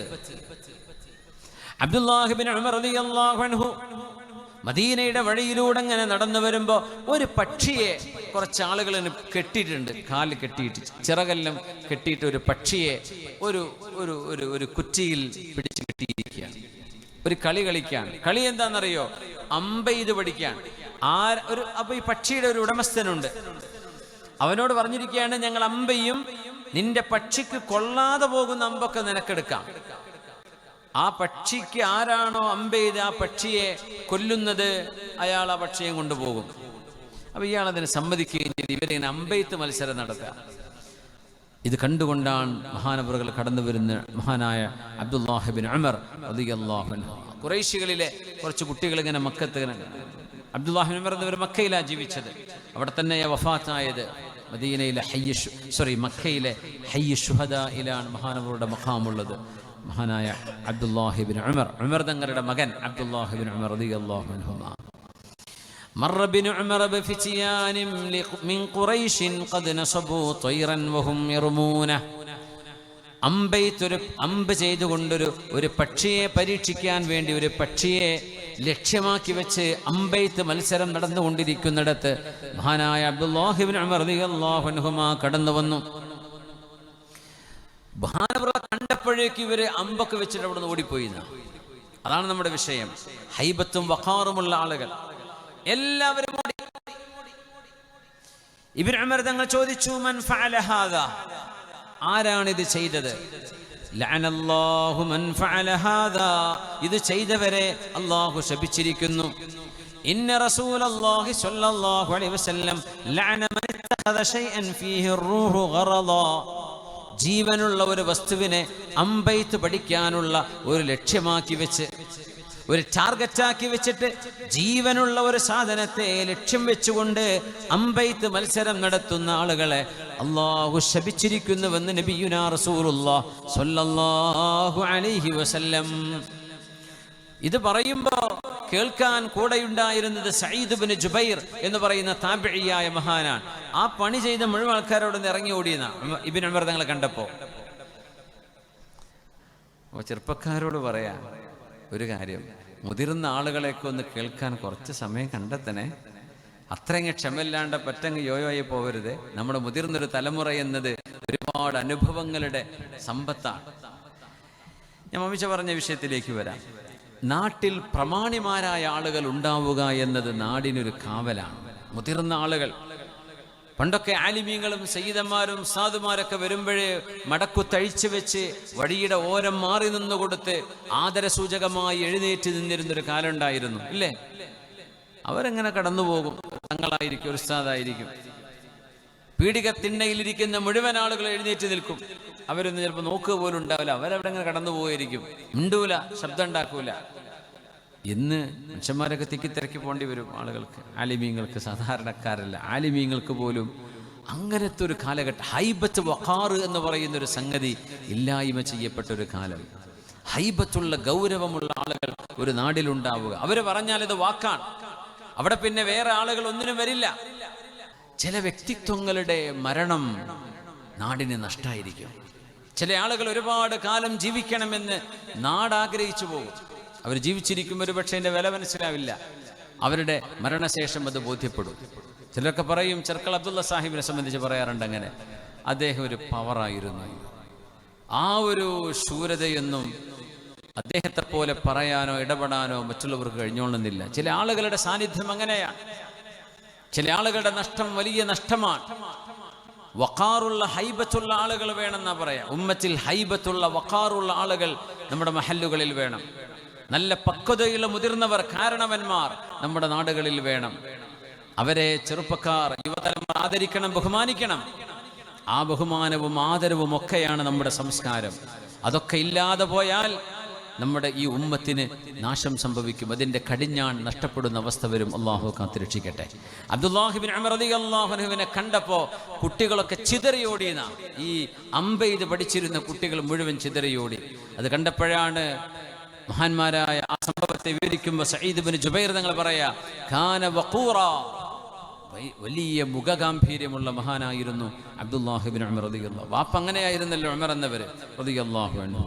Speaker 1: അബ്ദുല്ലാഹ് ഇബ്നു ഉമർ റളിയല്ലാഹു അൻഹു മദീനയുടെ വഴിയിലൂടെ അങ്ങനെ നടന്നു വരുമ്പോ ഒരു പക്ഷിയെ കുറച്ച് ആളുകൾ കെട്ടിയിട്ടുണ്ട്, കാല് കെട്ടിയിട്ട്, ചിറകെല്ലാം കെട്ടിയിട്ട് ഒരു പക്ഷിയെ ഒരു കുറ്റിയിൽ പിടിച്ചു കെട്ടിയിരിക്കുകയാണ്. ഒരു കളി കളിക്കാൻ. കളി എന്താണെന്നറിയോ? അമ്പെയ്ത് പഠിക്കാൻ. അപ്പൊ ഈ പക്ഷിയുടെ ഒരു ഉടമസ്ഥനുണ്ട്. അവനോട് പറഞ്ഞിരിക്കുകയാണ്, ഞങ്ങൾ അമ്പയും നിന്റെ പക്ഷിക്ക് കൊള്ളാതെ പോകുന്ന അമ്പൊക്കെ നിനക്കെടുക്കാം. ആ പക്ഷിക്ക് ആരാണോ അമ്പെയ്ത് ആ പക്ഷിയെ കൊല്ലുന്നത് അയാൾ ആ പക്ഷിയെ കൊണ്ടുപോകും. അപ്പൊ ഇയാൾ അതിന് സമ്മതിക്കുകയും ചെയ്ത് ഇവരിങ്ങനെ അമ്പെയ്ത്ത് മത്സരം നടത്തുക. ഇത് കണ്ടുകൊണ്ടാണ് മഹാനവറുകൾ കടന്നു വരുന്ന മഹാനായ അബ്ദുല്ലാഹി ബിൻ ഉമർ റളിയല്ലാഹു അൻഹു. ഖുറൈശികളിലെ കുറച്ച് കുട്ടികൾ ഇങ്ങനെ മക്കത്ത്, അബ്ദുല്ലാഹി ബിൻ ഉമർ എന്നിവർ മക്കയിലാണ് ജീവിച്ചത്. അവിടെ തന്നെ വഫാത്തായത്. മദീനയിലെ മക്കയിലെ ഹയ്യ ശുഹദായിലാണ് മഹാനവറുടെ മഖാമുള്ളത്. മഹാനായ അബ്ദുല്ലാഹി ബിൻ ഉമർ തങ്ങളുടെ മകൻ അബ്ദുല്ലാഹി ബിൻ ഉമർ റളിയല്ലാഹു അൻഹുമാ. مر بن عمر بفتيان من قريش قد نصبوا طيرا وهم يرمونه. അമ്പ് ചെയ്തുകൊണ്ടൊരു പക്ഷിയെ പരീക്ഷിക്കാൻ വേണ്ടി ഒരു പക്ഷിയെ ലക്ഷ്യമാക്കി വെച്ച് അമ്പെയ്ത്ത് മത്സരം നടന്നുകൊണ്ടിരിക്കുന്നിടത്ത് മഹാനായ അബ്ദുല്ലാഹി ബിൻ ഉമർ റളിയല്ലാഹു അൻഹുമാ കടന്നു വന്നു. മഹാനവറുകളെ കണ്ടപ്പോഴേക്ക് ഇവര് അമ്പൊക്കെ വെച്ചിട്ട് അവിടെ നിന്ന് ഓടിപ്പോയി. അതാണ് നമ്മുടെ വിഷയം. ഹൈബത്തും വഖാറുമുള്ള ആളുകൾ എല്ലാവരും ഓടി. ഇബ്നു ഉമർ തങ്ങൾ ചോദിച്ചു, മൻ ഫഅല ഹാദാ, ആരാണിത് ചെയ്തത്? ലഅനല്ലാഹു മൻ ഫഅല ഹാദാ, ഇത് ചെയ്തവരെ അല്ലാഹു ശപിച്ചിരിക്കുന്നു. ഇന്ന റസൂലല്ലാഹി സ്വല്ലല്ലാഹു അലൈഹി വസല്ലം ലഅന മൻ ഇത്തഖദ ശൈഅൻ ഫീഹി റൂഹു ഗറദാ, ജീവനുള്ള ഒരു വസ്തുവിനെ അമ്പെയ്ത്ത് പഠിക്കാനുള്ള ഒരു ലക്ഷ്യമാക്കി വെച്ച്, ഒരു ടാർഗറ്റാക്കി വെച്ചിട്ട് ജീവനുള്ള ഒരു സാധനത്തെ ലക്ഷ്യം വെച്ചുകൊണ്ട് അമ്പെയ്ത്ത് മത്സരം നടത്തുന്ന ആളുകളെ അല്ലാഹു ശപിച്ചിരിക്കുന്നുവെന്ന് നബിയുനാ റസൂലുള്ളാഹി സ്വല്ലല്ലാഹു അലൈഹി വസല്ലം. ഇത് പറയുമ്പോൾ കേൾക്കാൻ കൂടെയുണ്ടായിരുന്നത് സഈദ് ഇബ്നു ജുബൈർ എന്ന് പറയുന്ന താബിഈയായ മഹാനാണ്. ആ പണി ചെയ്ത മുഴുവൻ ആൾക്കാരോട് ഇറങ്ങി ഓടിയെന്ന ഇബ്നു ഉമർ തങ്ങളെ കണ്ടപ്പോ. ചെറുപ്പക്കാരോട് പറയാ ഒരു കാര്യം, മുതിർന്ന ആളുകളെയൊക്കെ ഒന്ന് കേൾക്കാൻ കുറച്ച് സമയം കണ്ടെത്തണേ. അത്രയങ്ങ് ക്ഷമയില്ലാണ്ട് പറ്റങ്ങ് യോയോയെ പോവരുത്. നമ്മുടെ മുതിർന്നൊരു തലമുറ എന്നത് ഒരുപാട് അനുഭവങ്ങളുടെ സമ്പത്താണ്. ഞാൻ മമ്മിച്ച പറഞ്ഞ വിഷയത്തിലേക്ക് വരാം. നാട്ടിൽ പ്രമാണിമാരായ ആളുകൾ ഉണ്ടാവുക എന്നത് നാടിനൊരു കാവലാണ്. മുതിർന്ന ആളുകൾ, പണ്ടൊക്കെ ആലിമീങ്ങളും സയ്യിദന്മാരും സാധുമാരൊക്കെ വരുമ്പോഴേ മടക്കുത്തഴിച്ചു വെച്ച് വഴിയുടെ ഓരം മാറി നിന്ന് കൊടുത്ത് ആദരസൂചകമായി എഴുന്നേറ്റ് നിന്നിരുന്നൊരു കാലം ഉണ്ടായിരുന്നു, ഇല്ലേ? അവരെങ്ങനെ കടന്നുപോകും? തങ്ങളായിരിക്കും, ഒരു ഉസ്താദായിരിക്കും. പീഡിക തിണ്ണയിലിരിക്കുന്ന മുഴുവൻ ആളുകൾ എഴുന്നേറ്റ് നിൽക്കും. അവരൊന്നും ചിലപ്പോൾ നോക്കുക പോലും ഉണ്ടാവില്ല. അവരവിടെ അങ്ങനെ കടന്നു പോയിരിക്കും, മിണ്ടൂല, ശബ്ദം ഉണ്ടാക്കൂല. ഇന്ന് മനുഷ്യന്മാരൊക്കെ തിക്കിത്തിരക്കി പോകേണ്ടി വരും ആളുകൾക്ക്, ആലിമീങ്ങൾക്ക്, സാധാരണക്കാരല്ല ആലിമീങ്ങൾക്ക് പോലും. അങ്ങനത്തെ ഒരു കാലഘട്ടം, ഹൈബത്ത് വഖാർ എന്ന് പറയുന്നൊരു സംഗതി ഇല്ലായ്മ ചെയ്യപ്പെട്ട ഒരു കാലം. ഹൈബത്തുള്ള ഗൗരവമുള്ള ആളുകൾ ഒരു നാടിലുണ്ടാവുക. അവര് പറഞ്ഞാൽ ഇത് വാക്കാണ്, അവിടെ പിന്നെ വേറെ ആളുകൾ ഒന്നിനും വരില്ല. ചില വ്യക്തിത്വങ്ങളുടെ മരണം നാടിന് നഷ്ടമായിരിക്കും. ചില ആളുകൾ ഒരുപാട് കാലം ജീവിക്കണമെന്ന് നാട് ആഗ്രഹിച്ചു പോകും. അവർ ജീവിച്ചിരിക്കുമ്പോൾ ഒരു പക്ഷേ അതിൻ്റെ വില മനസ്സിലാവില്ല. അവരുടെ മരണശേഷം അത് ബോധ്യപ്പെടും. ചിലരൊക്കെ പറയും, ചെർക്കൾ അബ്ദുള്ള സാഹിബിനെ സംബന്ധിച്ച് പറയാറുണ്ട് അങ്ങനെ, അദ്ദേഹം ഒരു പവറായിരുന്നു. ആ ഒരു ശൂരതയൊന്നും അദ്ദേഹത്തെ പോലെ പറയാനോ ഇടപെടാനോ മറ്റുള്ളവർക്ക് കഴിഞ്ഞോളുന്നില്ല. ചില ആളുകളുടെ സാന്നിധ്യം അങ്ങനെയാണ്. ചില ആളുകളുടെ നഷ്ടം വലിയ നഷ്ടമാണ്. വഖാറുള്ള ഹൈബത്തുള്ള ആളുകൾ വേണമെന്നാ പറയാം. ഉമ്മത്തിൽ ഹൈബത്തുള്ള വഖാറുള്ള ആളുകൾ നമ്മുടെ മഹല്ലുകളിൽ വേണം. നല്ല പക്വതയുള്ള മുതിർന്നവർ, കാരണവന്മാർ നമ്മുടെ നാടുകളിൽ വേണം. അവരെ ചെറുപ്പക്കാർ, യുവതലമുറ ആദരിക്കണം, ബഹുമാനിക്കണം. ആ ബഹുമാനവും ആദരവും ഒക്കെയാണ് നമ്മുടെ സംസ്കാരം. അതൊക്കെ ഇല്ലാതെ പോയാൽ നമ്മുടെ ഈ ഉമ്മത്തിന് നാശം സംഭവിക്കും. അതിൻ്റെ കടിഞ്ഞാൺ നഷ്ടപ്പെടുന്ന അവസ്ഥ വരും. അള്ളാഹു കാത്തുരക്ഷിക്കട്ടെ. അബ്ദുല്ലാഹി ബിൻ ഉമർ റളിയല്ലാഹു അൻഹുവിനെ കണ്ടപ്പോൾ കുട്ടികളൊക്കെ ചിതറിയോടിയെന്ന, ഈ അമ്പെയ്ത് പഠിച്ചിരുന്ന കുട്ടികൾ മുഴുവൻ ചിതറിയോടി. അത് കണ്ടപ്പോഴാണ് മഹാന്മാരായ ആ സംഭവത്തെ വിവരിക്കുമ്പോൾ സഈദ് ഇബ്നു ജുബൈർ തങ്ങൾ പറയാ, കാന വഖൂറ, വലിയ മുഖഗാംഭീര്യമുള്ള മഹാനായിരുന്നു അബ്ദുല്ലാഹി ബിൻ ഉമർ റളിയല്ലാഹു. വാപ്പ അങ്ങനെയായിരുന്നല്ലോ ഉമർ എന്നവര് റളിയല്ലാഹു അൻഹു.